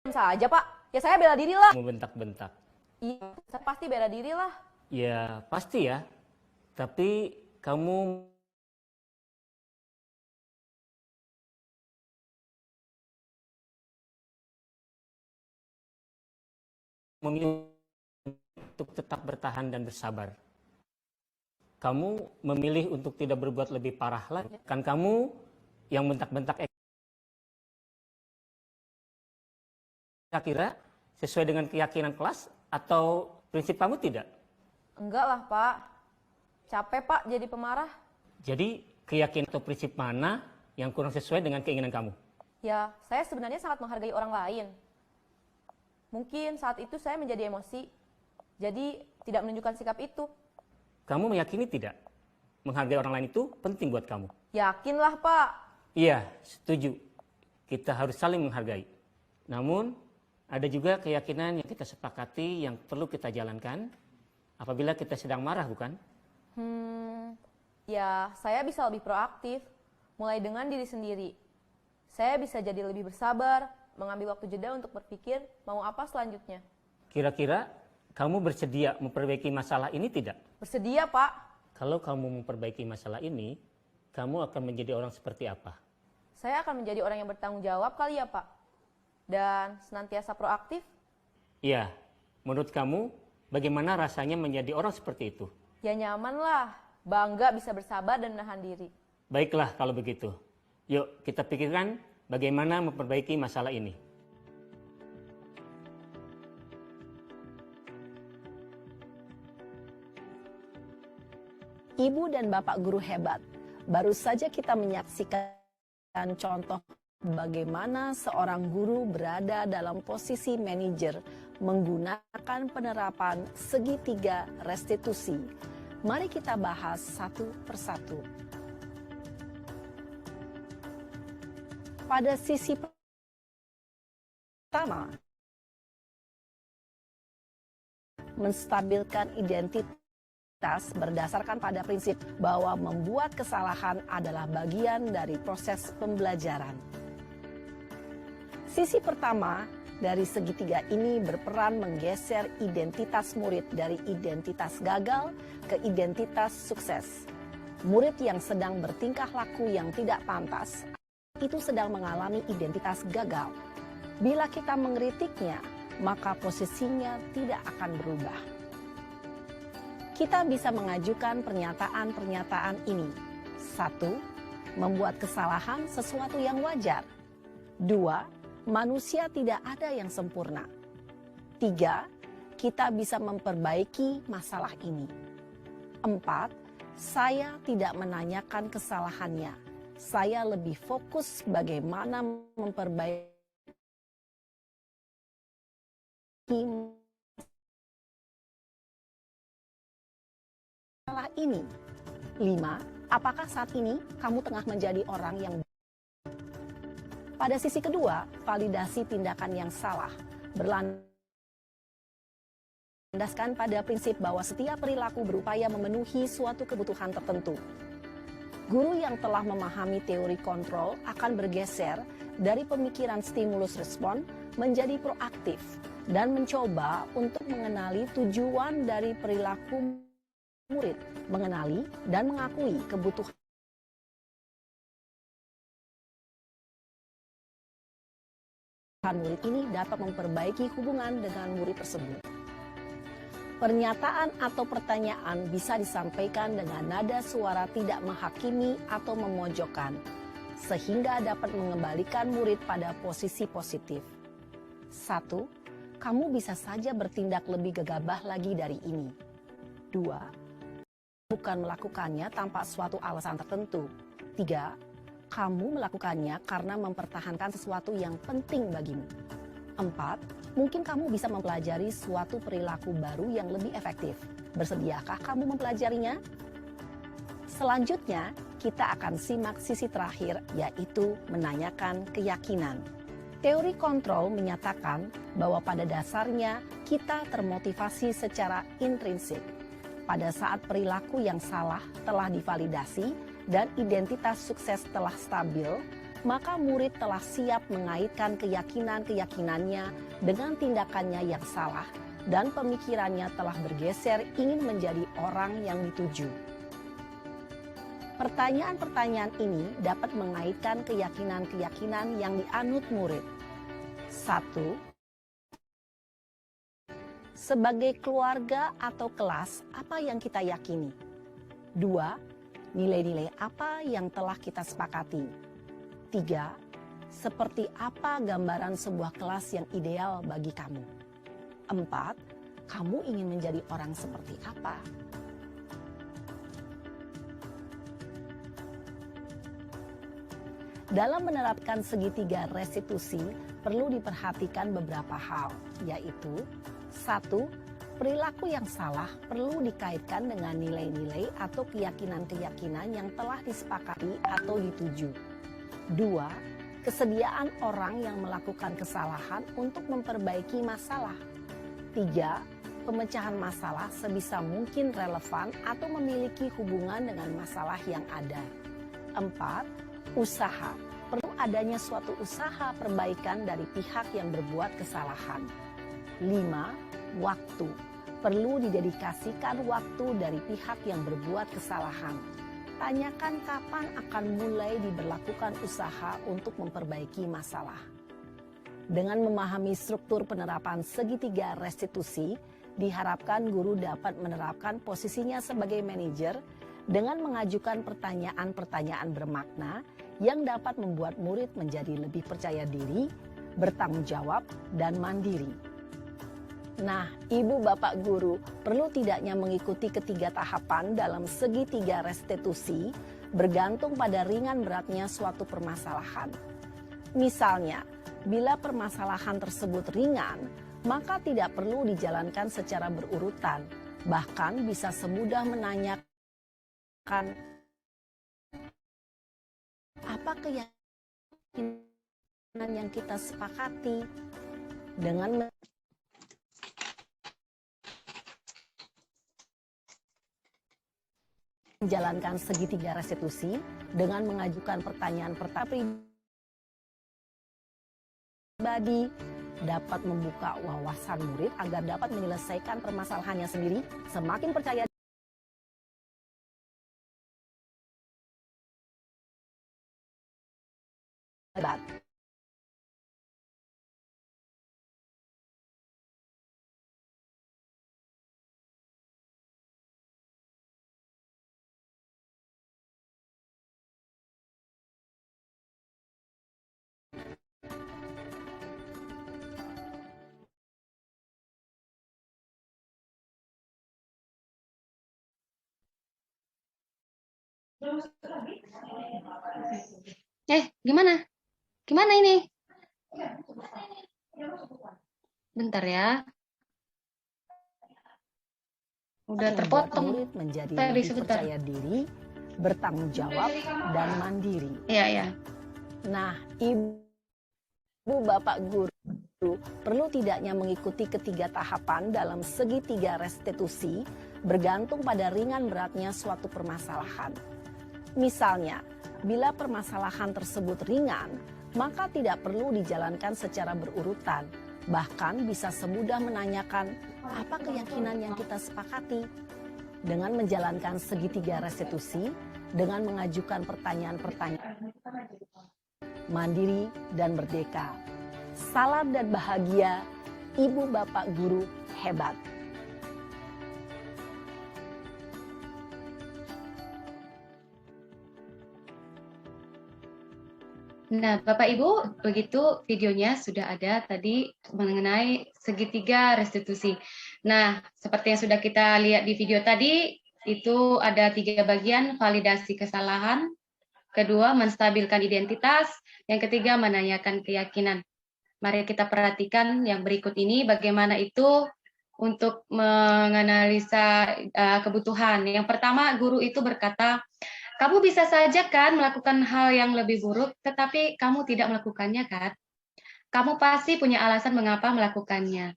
saja, Pak. Ya saya bela diri lah. Membentak-bentak. Iya, saya pasti bela diri lah. Ya, pasti ya. Tapi kamu memilih untuk tetap bertahan dan bersabar. Kamu memilih untuk tidak berbuat lebih parah lagi. Kan kamu yang bentak-bentak kira sesuai dengan keyakinan kelas atau prinsip kamu tidak? Enggak lah, Pak. Capek, Pak, jadi pemarah. Jadi keyakinan atau prinsip mana yang kurang sesuai dengan keinginan kamu? Ya, saya sebenarnya sangat menghargai orang lain. Mungkin saat itu saya menjadi emosi, jadi tidak menunjukkan sikap itu. Kamu meyakini tidak? Menghargai orang lain itu penting buat kamu? Yakinlah, Pak. Iya, setuju. Kita harus saling menghargai. Namun, ada juga keyakinan yang kita sepakati yang perlu kita jalankan apabila kita sedang marah, bukan? Ya, saya bisa lebih proaktif, mulai dengan diri sendiri. Saya bisa jadi lebih bersabar, mengambil waktu jeda untuk berpikir mau apa selanjutnya. Kira-kira kamu bersedia memperbaiki masalah ini tidak? Bersedia, Pak. Kalau kamu memperbaiki masalah ini, kamu akan menjadi orang seperti apa? Saya akan menjadi orang yang bertanggung jawab kali ya, Pak. Dan senantiasa proaktif. Iya, menurut kamu bagaimana rasanya menjadi orang seperti itu? Ya nyaman lah, bangga bisa bersabar dan menahan diri. Baiklah kalau begitu. Yuk kita pikirkan bagaimana memperbaiki masalah ini. Ibu dan Bapak guru hebat, baru saja kita menyaksikan contoh bagaimana seorang guru berada dalam posisi manajer menggunakan penerapan segitiga restitusi. Mari kita bahas satu persatu. Pada sisi pertama, menstabilkan identitas berdasarkan pada prinsip bahwa membuat kesalahan adalah bagian dari proses pembelajaran. Sisi pertama dari segitiga ini berperan menggeser identitas murid dari identitas gagal ke identitas sukses. Murid yang sedang bertingkah laku yang tidak pantas itu sedang mengalami identitas gagal. Bila kita mengkritiknya, maka posisinya tidak akan berubah. Kita bisa mengajukan pernyataan-pernyataan ini. 1. Membuat kesalahan sesuatu yang wajar. 2. Manusia tidak ada yang sempurna. 3. Kita bisa memperbaiki masalah ini. 4. Saya tidak menanyakan kesalahannya. Saya lebih fokus bagaimana memperbaiki masalah ini. 5. Apakah saat ini kamu tengah menjadi orang yang pada sisi kedua, validasi tindakan yang salah berlandaskan pada prinsip bahwa setiap perilaku berupaya memenuhi suatu kebutuhan tertentu. Guru yang telah memahami teori kontrol akan bergeser dari pemikiran stimulus respon menjadi proaktif dan mencoba untuk mengenali tujuan dari perilaku murid, mengenali dan mengakui kebutuhan murid ini dapat memperbaiki hubungan dengan murid tersebut. Pernyataan atau pertanyaan bisa disampaikan dengan nada suara tidak menghakimi atau memojokkan, sehingga dapat mengembalikan murid pada posisi positif. 1. Kamu bisa saja bertindak lebih gegabah lagi dari ini. 2. Bukan melakukannya tanpa suatu alasan tertentu. 3. Kamu melakukannya karena mempertahankan sesuatu yang penting bagimu. 4. Mungkin kamu bisa mempelajari suatu perilaku baru yang lebih efektif. Bersediakah kamu mempelajarinya? Selanjutnya, kita akan simak sisi terakhir, yaitu menanyakan keyakinan. Teori kontrol menyatakan bahwa pada dasarnya kita termotivasi secara intrinsik. Pada saat perilaku yang salah telah divalidasi dan identitas sukses telah stabil, maka murid telah siap mengaitkan keyakinan-keyakinannya dengan tindakannya yang salah dan pemikirannya telah bergeser ingin menjadi orang yang dituju. Pertanyaan-pertanyaan ini dapat mengaitkan keyakinan-keyakinan yang dianut murid. 1. Sebagai keluarga atau kelas, apa yang kita yakini? 2. Nilai-nilai apa yang telah kita sepakati? 3. Seperti apa gambaran sebuah kelas yang ideal bagi kamu? 4. Kamu ingin menjadi orang seperti apa? Dalam menerapkan segitiga restitusi, perlu diperhatikan beberapa hal, yaitu 1. Perilaku yang salah perlu dikaitkan dengan nilai-nilai atau keyakinan-keyakinan yang telah disepakati atau dituju. 2. Kesediaan orang yang melakukan kesalahan untuk memperbaiki masalah. 3. Pemecahan masalah sebisa mungkin relevan atau memiliki hubungan dengan masalah yang ada. 4. Usaha. Perlu adanya suatu usaha perbaikan dari pihak yang berbuat kesalahan. 5. Waktu. Perlu didedikasikan waktu dari pihak yang berbuat kesalahan. Tanyakan kapan akan mulai diberlakukan usaha untuk memperbaiki masalah. Dengan memahami struktur penerapan segitiga restitusi, diharapkan guru dapat menerapkan posisinya sebagai manajer dengan mengajukan pertanyaan-pertanyaan bermakna yang dapat membuat murid menjadi lebih percaya diri, bertanggung jawab, dan mandiri. Nah, Ibu Bapak Guru perlu tidaknya mengikuti ketiga tahapan dalam segitiga restitusi bergantung pada ringan beratnya suatu permasalahan. Misalnya, bila permasalahan tersebut ringan, maka tidak perlu dijalankan secara berurutan. Bahkan bisa semudah menanyakan apa keyakinan yang kita sepakati. Dengan menjalankan segitiga restitusi, dengan mengajukan pertanyaan pribadi, dapat membuka wawasan murid agar dapat menyelesaikan permasalahannya sendiri. Semakin percaya hebat. Gimana? Gimana ini? Bentar ya. Udah membuat terpotong. murid menjadi Tadi lebih sebentar. percaya diri, bertanggung jawab, dan mandiri. Iya, ya. Nah, Ibu Bapak Guru perlu tidaknya mengikuti ketiga tahapan dalam segitiga restitusi bergantung pada ringan beratnya suatu permasalahan. Misalnya, bila permasalahan tersebut ringan, maka tidak perlu dijalankan secara berurutan. Bahkan bisa semudah menanyakan apa keyakinan yang kita sepakati. Dengan menjalankan segitiga restitusi, dengan mengajukan pertanyaan-pertanyaan mandiri dan merdeka. Salam dan bahagia, Ibu Bapak Guru hebat. Nah, Bapak Ibu, begitu videonya sudah ada tadi mengenai segitiga restitusi. Nah, seperti yang sudah kita lihat di video tadi, itu ada 3 bagian: validasi kesalahan, kedua menstabilkan identitas, yang ketiga menanyakan keyakinan. Mari kita perhatikan yang berikut ini bagaimana itu untuk menganalisa kebutuhan. Yang pertama, guru itu berkata, kamu bisa saja kan melakukan hal yang lebih buruk, tetapi kamu tidak melakukannya kan? Kamu pasti punya alasan mengapa melakukannya.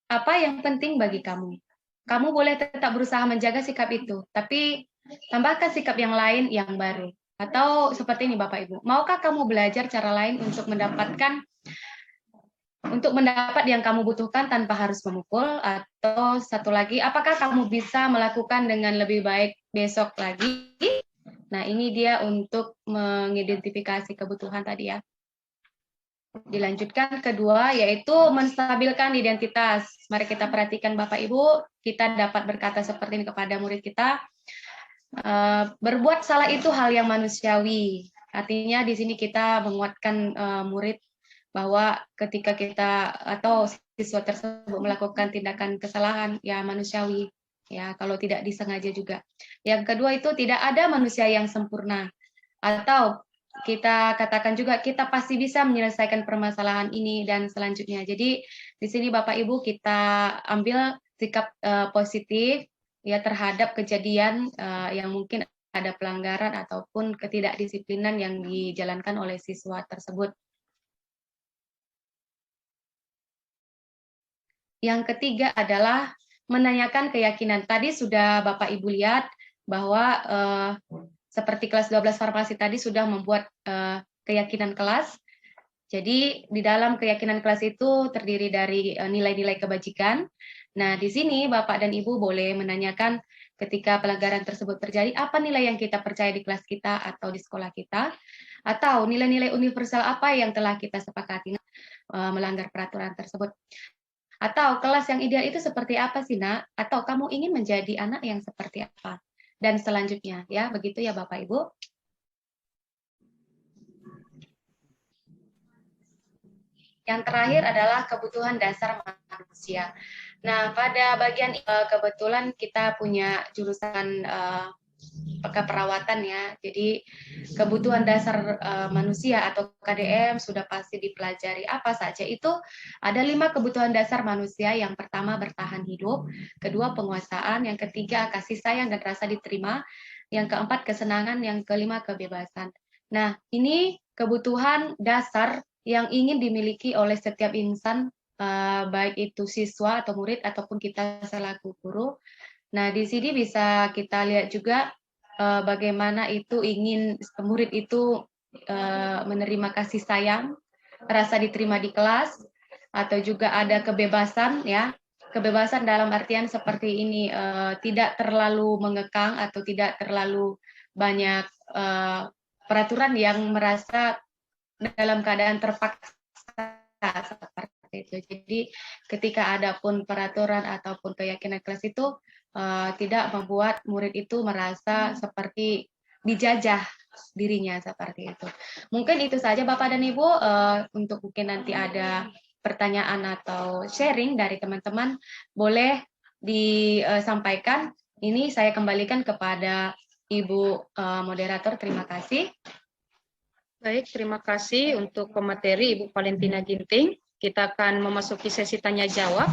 Apa yang penting bagi kamu? Kamu boleh tetap berusaha menjaga sikap itu, tapi tambahkan sikap yang lain yang baru. Atau seperti ini Bapak Ibu, maukah kamu belajar cara lain untuk mendapat yang kamu butuhkan tanpa harus memukul? Atau satu lagi, apakah kamu bisa melakukan dengan lebih baik besok lagi? Nah, ini dia untuk mengidentifikasi kebutuhan tadi ya. Dilanjutkan kedua, yaitu menstabilkan identitas. Mari kita perhatikan Bapak Ibu, kita dapat berkata seperti ini kepada murid kita, berbuat salah itu hal yang manusiawi. Artinya di sini kita menguatkan murid bahwa ketika kita atau siswa tersebut melakukan tindakan kesalahan, ya manusiawi. Ya, kalau tidak disengaja juga. Yang kedua itu tidak ada manusia yang sempurna. Atau kita katakan juga kita pasti bisa menyelesaikan permasalahan ini dan selanjutnya. Jadi di sini Bapak Ibu kita ambil sikap positif ya terhadap kejadian yang mungkin ada pelanggaran ataupun ketidakdisiplinan yang dijalankan oleh siswa tersebut. Yang ketiga adalah menanyakan keyakinan. Tadi sudah Bapak Ibu lihat bahwa seperti kelas 12 farmasi tadi sudah membuat keyakinan kelas. Jadi di dalam keyakinan kelas itu terdiri dari nilai-nilai kebajikan. Nah, di sini Bapak dan Ibu boleh menanyakan ketika pelanggaran tersebut terjadi, apa nilai yang kita percaya di kelas kita atau di sekolah kita, atau nilai-nilai universal apa yang telah kita sepakati melanggar peraturan tersebut. Atau kelas yang ideal itu seperti apa sih, Nak? Atau kamu ingin menjadi anak yang seperti apa? Dan selanjutnya, ya, begitu ya Bapak Ibu. Yang terakhir adalah kebutuhan dasar manusia. Nah, pada bagian kebetulan kita punya jurusan keperawatan ya. Jadi kebutuhan dasar manusia atau KDM sudah pasti dipelajari apa saja. Itu ada 5 kebutuhan dasar manusia. Yang pertama bertahan hidup, kedua penguasaan, yang ketiga kasih sayang dan rasa diterima, yang keempat kesenangan, yang kelima kebebasan. Nah, ini kebutuhan dasar yang ingin dimiliki oleh setiap insan, baik itu siswa atau murid ataupun kita selaku guru. Nah, di sini bisa kita lihat juga bagaimana itu ingin murid itu menerima kasih sayang, rasa diterima di kelas, atau juga ada kebebasan ya. Kebebasan dalam artian seperti ini, tidak terlalu mengekang atau tidak terlalu banyak peraturan yang merasa dalam keadaan terpaksa seperti itu. Jadi ketika ada pun peraturan ataupun keyakinan kelas itu tidak membuat murid itu merasa seperti dijajah dirinya seperti itu. Mungkin itu saja Bapak dan Ibu, untuk mungkin nanti ada pertanyaan atau sharing dari teman-teman boleh disampaikan. Ini saya kembalikan kepada Ibu moderator. Terima kasih. Baik, terima kasih untuk pemateri Ibu Valentina Ginting. Kita akan memasuki sesi tanya jawab.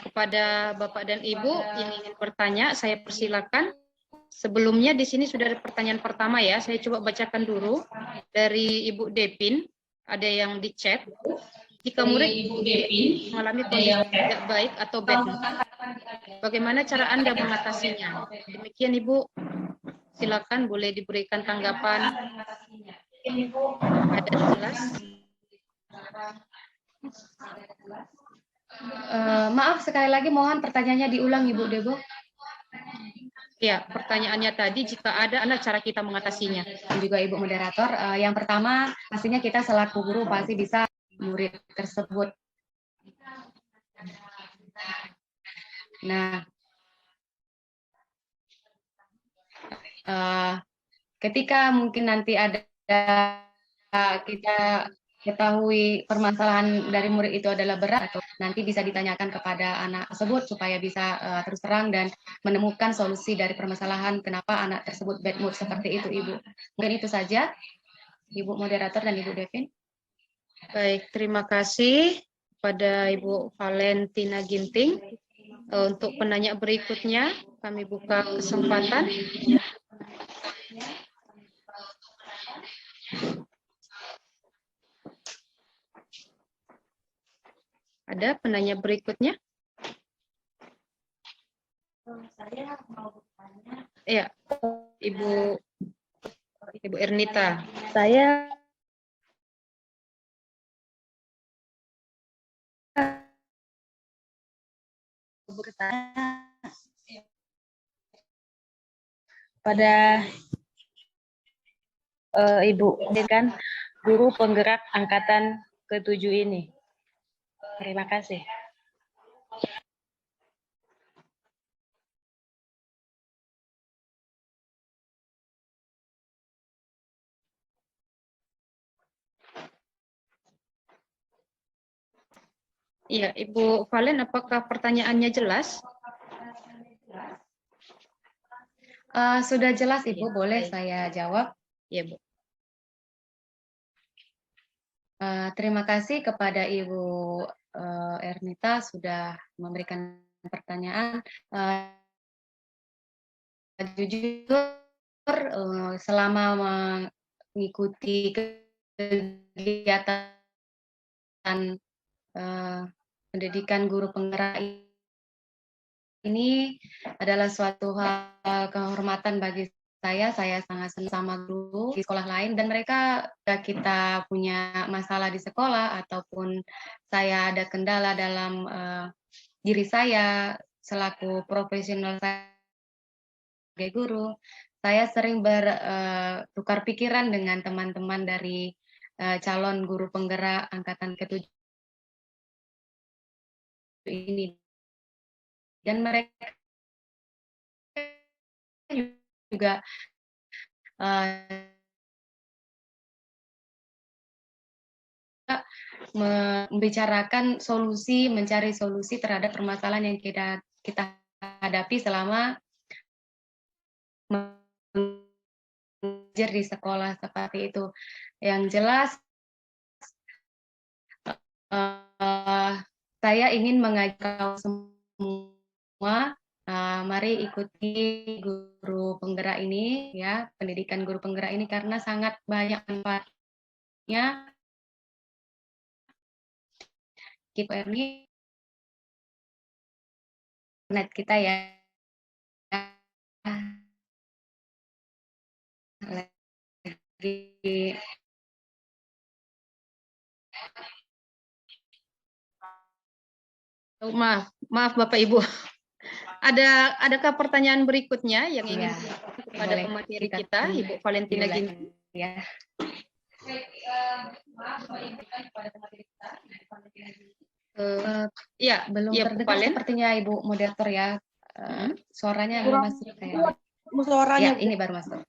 Kepada Bapak dan Ibu yang ingin bertanya, saya persilakan. Sebelumnya di sini sudah ada pertanyaan pertama ya. Saya coba bacakan dulu dari Ibu Depin. Ada yang di chat. Jika murid mengalami kondisi tidak baik atau bad mood, bagaimana cara Anda mengatasinya? Demikian Ibu. Silakan boleh diberikan tanggapan. Ada jelas? Maaf sekali lagi mohon pertanyaannya diulang Ibu Debo. Ya, pertanyaannya tadi jika ada cara kita mengatasinya. Dan juga Ibu moderator, yang pertama pastinya kita selaku guru pasti bisa murid tersebut. Nah, ketika mungkin nanti ada kita ketahui permasalahan dari murid itu adalah berat, atau nanti bisa ditanyakan kepada anak tersebut supaya bisa terus terang dan menemukan solusi dari permasalahan kenapa anak tersebut bad mood seperti itu Ibu. Mungkin itu saja Ibu moderator dan Ibu Devin. Baik, terima kasih pada Ibu Valentina Ginting. Untuk penanya berikutnya kami buka kesempatan. Ada penanya berikutnya? Saya mau bertanya. Ya, Ibu Ernita. Saya bertanya pada Ibu, kan guru penggerak angkatan ke-7 ini. Terima kasih. Iya, Ibu Valen, apakah pertanyaannya jelas? Sudah jelas Ibu, boleh saya jawab? Ya, Bu. Terima kasih kepada Ibu Ernita sudah memberikan pertanyaan. Jujur, selama mengikuti kegiatan pendidikan guru penggerak ini adalah suatu hal kehormatan bagi saya sangat senang sama guru di sekolah lain, dan mereka kita punya masalah di sekolah ataupun saya ada kendala dalam diri saya selaku profesional sebagai guru, saya sering bertukar pikiran dengan teman-teman dari calon guru penggerak angkatan ke-7 ini, dan mereka juga membicarakan solusi, mencari solusi terhadap permasalahan yang kita hadapi selama mengajar di sekolah seperti itu. Yang jelas saya ingin mengajak semua, mari ikuti guru penggerak ini ya, pendidikan guru penggerak ini karena sangat banyak manfaatnya. Kita ini net kita ya. Lagi Maaf Bapak Ibu. Adakah pertanyaan berikutnya yang ingin Iya, ditanyakan kepada boleh pemateri kita kita, Ibu Valentina diulangi, Ginting? ya. Ya, Belum ya, Bu terdengar Valen. sepertinya Ibu moderator ya. Suaranya belum masuk kayak. Suaranya Ya, ini baru masuk.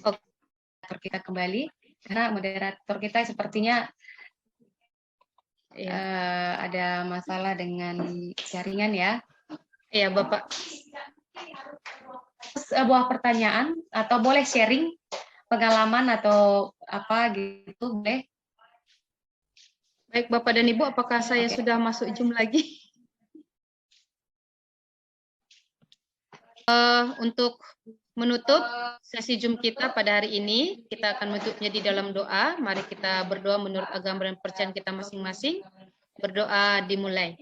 Oke, kita kembali karena moderator kita sepertinya ada masalah dengan jaringan ya. Iya, Bapak. Sebuah pertanyaan atau boleh sharing pengalaman atau apa gitu boleh. Baik Bapak dan Ibu, apakah saya sudah masuk Zoom lagi? Untuk menutup sesi Zoom kita pada hari ini, kita akan menutupnya di dalam doa. Mari kita berdoa menurut agama dan percayaan kita masing-masing. Berdoa dimulai.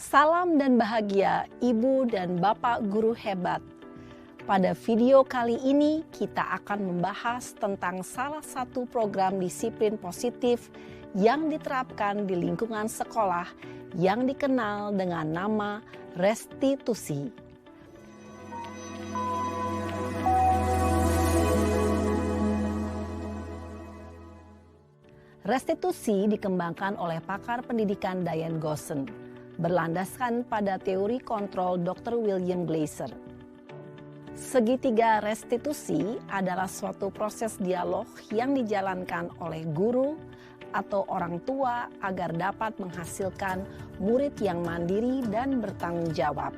Salam dan bahagia Ibu dan Bapak guru hebat. Pada video kali ini kita akan membahas tentang salah satu program disiplin positif yang diterapkan di lingkungan sekolah yang dikenal dengan nama restitusi. Restitusi dikembangkan oleh pakar pendidikan Diane Gosson, berlandaskan pada teori kontrol Dr. William Glasser. Segitiga restitusi adalah suatu proses dialog yang dijalankan oleh guru atau orang tua agar dapat menghasilkan murid yang mandiri dan bertanggung jawab.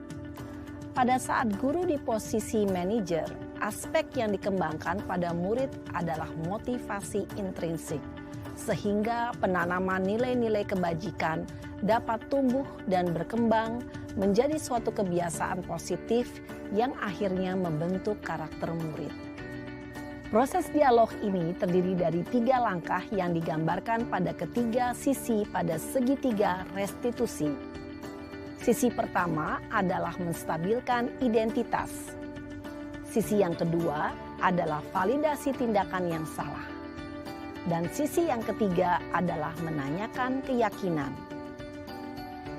Pada saat guru di posisi manajer, aspek yang dikembangkan pada murid adalah motivasi intrinsik, sehingga penanaman nilai-nilai kebajikan dapat tumbuh dan berkembang menjadi suatu kebiasaan positif yang akhirnya membentuk karakter murid. Proses dialog ini terdiri dari 3 langkah yang digambarkan pada ketiga sisi pada segitiga restitusi. Sisi pertama adalah menstabilkan identitas. Sisi yang kedua adalah validasi tindakan yang salah. Dan sisi yang ketiga adalah menanyakan keyakinan.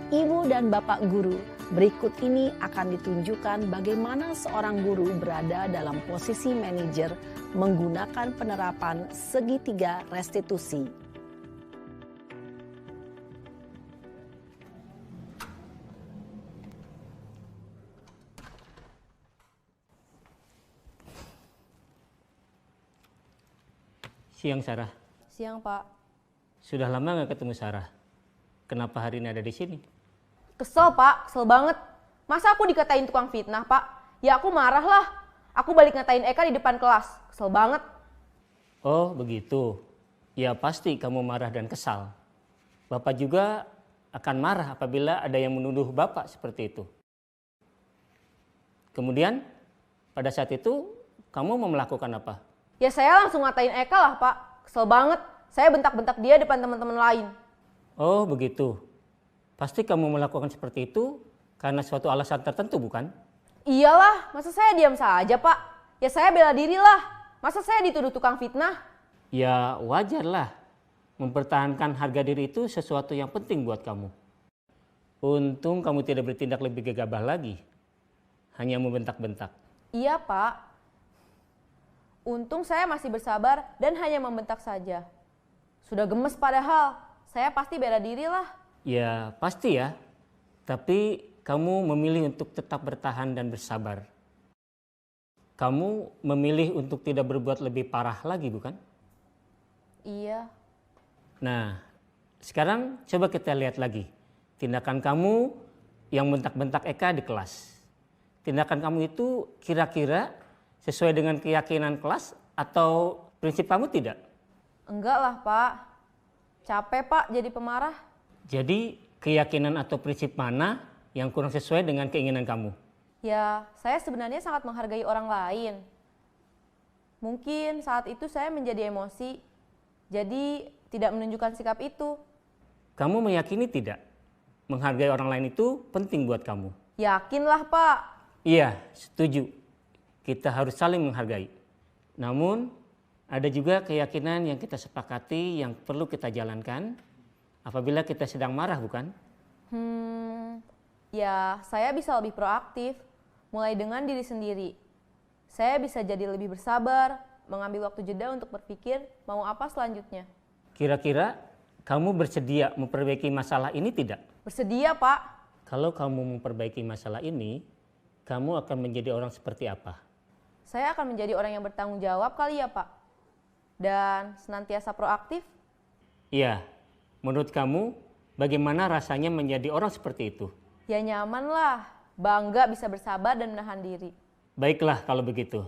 Ibu dan Bapak guru, berikut ini akan ditunjukkan bagaimana seorang guru berada dalam posisi manajer menggunakan penerapan segitiga restitusi. Siang Sarah. Siang, Pak. Sudah lama nggak ketemu Sarah. Kenapa hari ini ada di sini? Kesel, Pak. Kesel banget. Masa aku dikatain tukang fitnah, Pak? Ya aku marah lah. Aku balik ngatain Eka di depan kelas. Kesel banget. Oh begitu. Ya pasti kamu marah dan kesal. Bapak juga akan marah apabila ada yang menuduh Bapak seperti itu. Kemudian pada saat itu kamu mau melakukan apa? Ya saya langsung ngatain Eka lah, Pak. Kesel banget. Saya bentak-bentak dia depan teman-teman lain. Oh begitu. Pasti kamu melakukan seperti itu karena suatu alasan tertentu bukan? Iyalah, masa saya diam saja, Pak? Ya saya bela diri lah. Masa saya dituduh tukang fitnah? Ya wajarlah. Mempertahankan harga diri itu sesuatu yang penting buat kamu. Untung kamu tidak bertindak lebih gegabah lagi. Hanya membentak-bentak. Iya, Pak. Untung saya masih bersabar dan hanya membentak saja. Sudah gemes padahal. Saya pasti bela diri lah. Ya pasti ya. Tapi kamu memilih untuk tetap bertahan dan bersabar. Kamu memilih untuk tidak berbuat lebih parah lagi bukan? Iya. Nah, sekarang coba kita lihat lagi tindakan kamu yang bentak-bentak Eka di kelas. Tindakan kamu itu kira-kira sesuai dengan keyakinan kelas atau prinsip kamu tidak? Enggak lah, Pak. Capek, Pak, jadi pemarah. Jadi keyakinan atau prinsip mana yang kurang sesuai dengan keinginan kamu? Ya, saya sebenarnya sangat menghargai orang lain. Mungkin saat itu saya menjadi emosi, jadi tidak menunjukkan sikap itu. Kamu meyakini tidak? Menghargai orang lain itu penting buat kamu. Yakinlah, Pak. Iya, setuju. Kita harus saling menghargai. Namun, ada juga keyakinan yang kita sepakati yang perlu kita jalankan apabila kita sedang marah, bukan? Ya, saya bisa lebih proaktif, mulai dengan diri sendiri. Saya bisa jadi lebih bersabar, mengambil waktu jeda untuk berpikir mau apa selanjutnya. Kira-kira kamu bersedia memperbaiki masalah ini tidak? Bersedia, Pak. Kalau kamu memperbaiki masalah ini, kamu akan menjadi orang seperti apa? Saya akan menjadi orang yang bertanggung jawab kali ya, Pak. Dan senantiasa proaktif. Iya, menurut kamu bagaimana rasanya menjadi orang seperti itu? Ya nyaman lah, bangga bisa bersabar dan menahan diri. Baiklah kalau begitu.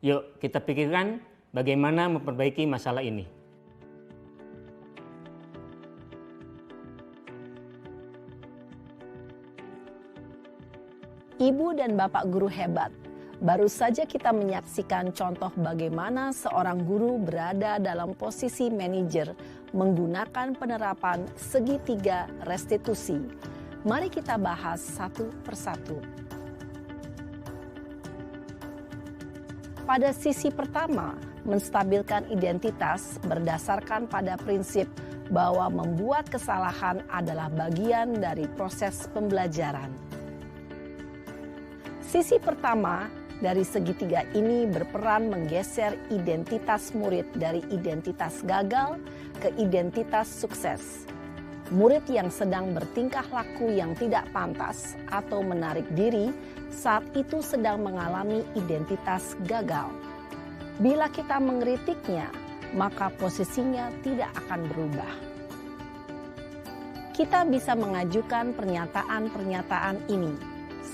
Yuk kita pikirkan bagaimana memperbaiki masalah ini. Ibu dan Bapak guru hebat, baru saja kita menyaksikan contoh bagaimana seorang guru berada dalam posisi manajer menggunakan penerapan segitiga restitusi. Mari kita bahas satu persatu. Pada sisi pertama, menstabilkan identitas berdasarkan pada prinsip bahwa membuat kesalahan adalah bagian dari proses pembelajaran. Sisi pertama dari segitiga ini berperan menggeser identitas murid dari identitas gagal ke identitas sukses. Murid yang sedang bertingkah laku yang tidak pantas atau menarik diri saat itu sedang mengalami identitas gagal. Bila kita mengkritiknya, maka posisinya tidak akan berubah. Kita bisa mengajukan pernyataan-pernyataan ini.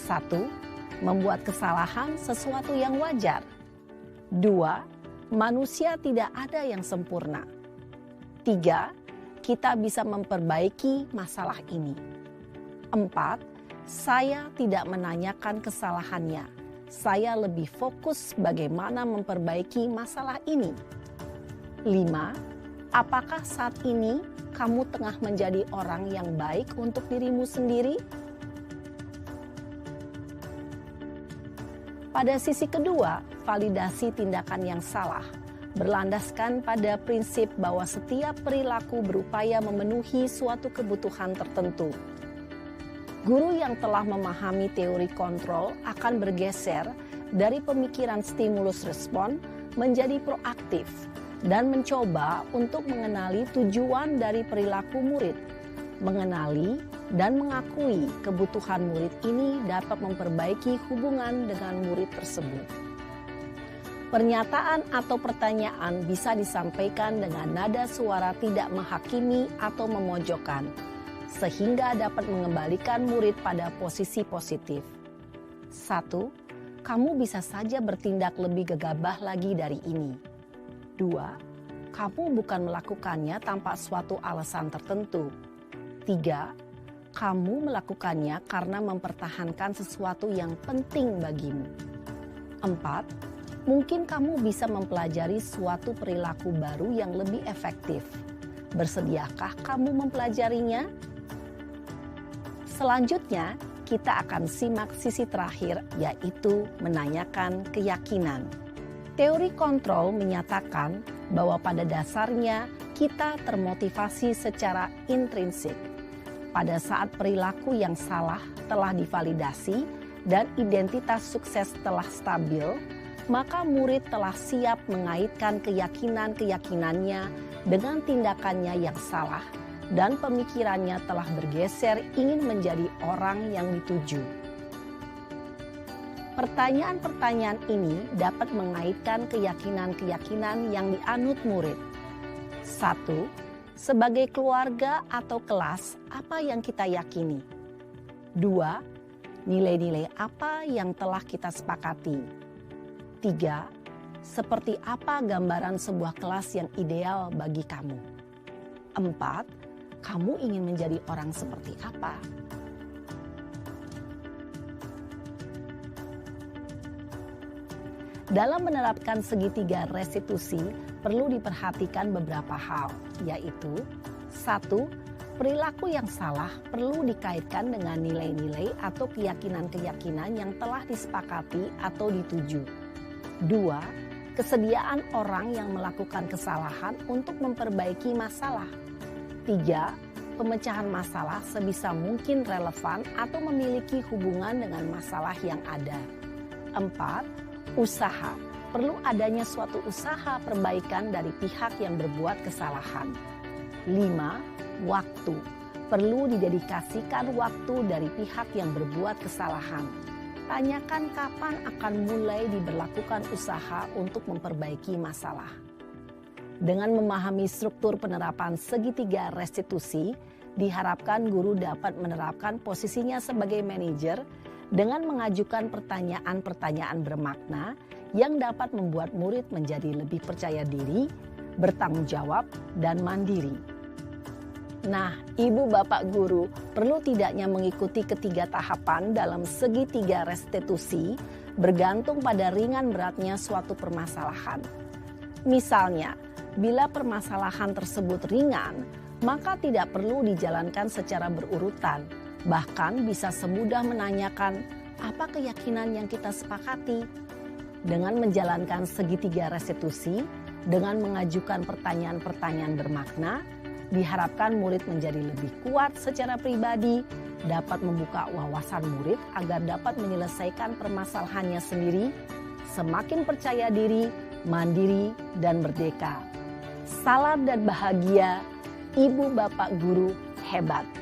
1. Membuat kesalahan sesuatu yang wajar. 2. Manusia tidak ada yang sempurna. 3. Kita bisa memperbaiki masalah ini. 4. Saya tidak menanyakan kesalahannya. Saya lebih fokus bagaimana memperbaiki masalah ini. 5. Apakah saat ini kamu tengah menjadi orang yang baik untuk dirimu sendiri? Pada sisi kedua, validasi tindakan yang salah berlandaskan pada prinsip bahwa setiap perilaku berupaya memenuhi suatu kebutuhan tertentu. Guru yang telah memahami teori kontrol akan bergeser dari pemikiran stimulus respon menjadi proaktif dan mencoba untuk mengenali tujuan dari perilaku murid. Mengenali dan mengakui kebutuhan murid ini dapat memperbaiki hubungan dengan murid tersebut. Pernyataan atau pertanyaan bisa disampaikan dengan nada suara tidak menghakimi atau memojokkan, sehingga dapat mengembalikan murid pada posisi positif. 1. Kamu bisa saja bertindak lebih gegabah lagi dari ini. 2. Kamu bukan melakukannya tanpa suatu alasan tertentu. 3. Kamu melakukannya karena mempertahankan sesuatu yang penting bagimu. 4. Mungkin kamu bisa mempelajari suatu perilaku baru yang lebih efektif. Bersediakah kamu mempelajarinya? Selanjutnya, kita akan simak sisi terakhir, yaitu menanyakan keyakinan. Teori kontrol menyatakan bahwa pada dasarnya kita termotivasi secara intrinsik. Pada saat perilaku yang salah telah divalidasi dan identitas sukses telah stabil, maka murid telah siap mengaitkan keyakinan-keyakinannya dengan tindakannya yang salah dan pemikirannya telah bergeser ingin menjadi orang yang dituju. Pertanyaan-pertanyaan ini dapat mengaitkan keyakinan-keyakinan yang dianut murid. 1. Sebagai keluarga atau kelas, apa yang kita yakini? 2. Nilai-nilai apa yang telah kita sepakati? 3. Seperti apa gambaran sebuah kelas yang ideal bagi kamu? 4. Kamu ingin menjadi orang seperti apa? Dalam menerapkan segitiga restitusi, perlu diperhatikan beberapa hal, yaitu 1. Perilaku yang salah perlu dikaitkan dengan nilai-nilai atau keyakinan-keyakinan yang telah disepakati atau dituju. 2. Kesediaan orang yang melakukan kesalahan untuk memperbaiki masalah. 3. Pemecahan masalah sebisa mungkin relevan atau memiliki hubungan dengan masalah yang ada. 4. Usaha. Perlu adanya suatu usaha perbaikan dari pihak yang berbuat kesalahan. 5. Waktu. Perlu didedikasikan waktu dari pihak yang berbuat kesalahan. Tanyakan kapan akan mulai diberlakukan usaha untuk memperbaiki masalah. Dengan memahami struktur penerapan segitiga restitusi, diharapkan guru dapat menerapkan posisinya sebagai manajer dengan mengajukan pertanyaan-pertanyaan bermakna yang dapat membuat murid menjadi lebih percaya diri, bertanggung jawab, dan mandiri. Nah, Ibu Bapak Guru perlu tidaknya mengikuti ketiga tahapan dalam segitiga restitusi bergantung pada ringan beratnya suatu permasalahan. Misalnya, bila permasalahan tersebut ringan, maka tidak perlu dijalankan secara berurutan, Bahkan bisa semudah menanyakan apa keyakinan yang kita sepakati. Dengan menjalankan segitiga restitusi, dengan mengajukan pertanyaan-pertanyaan bermakna, diharapkan murid menjadi lebih kuat secara pribadi, dapat membuka wawasan murid agar dapat menyelesaikan permasalahannya sendiri, semakin percaya diri, mandiri, dan merdeka. Salam dan bahagia, Ibu Bapak Guru hebat.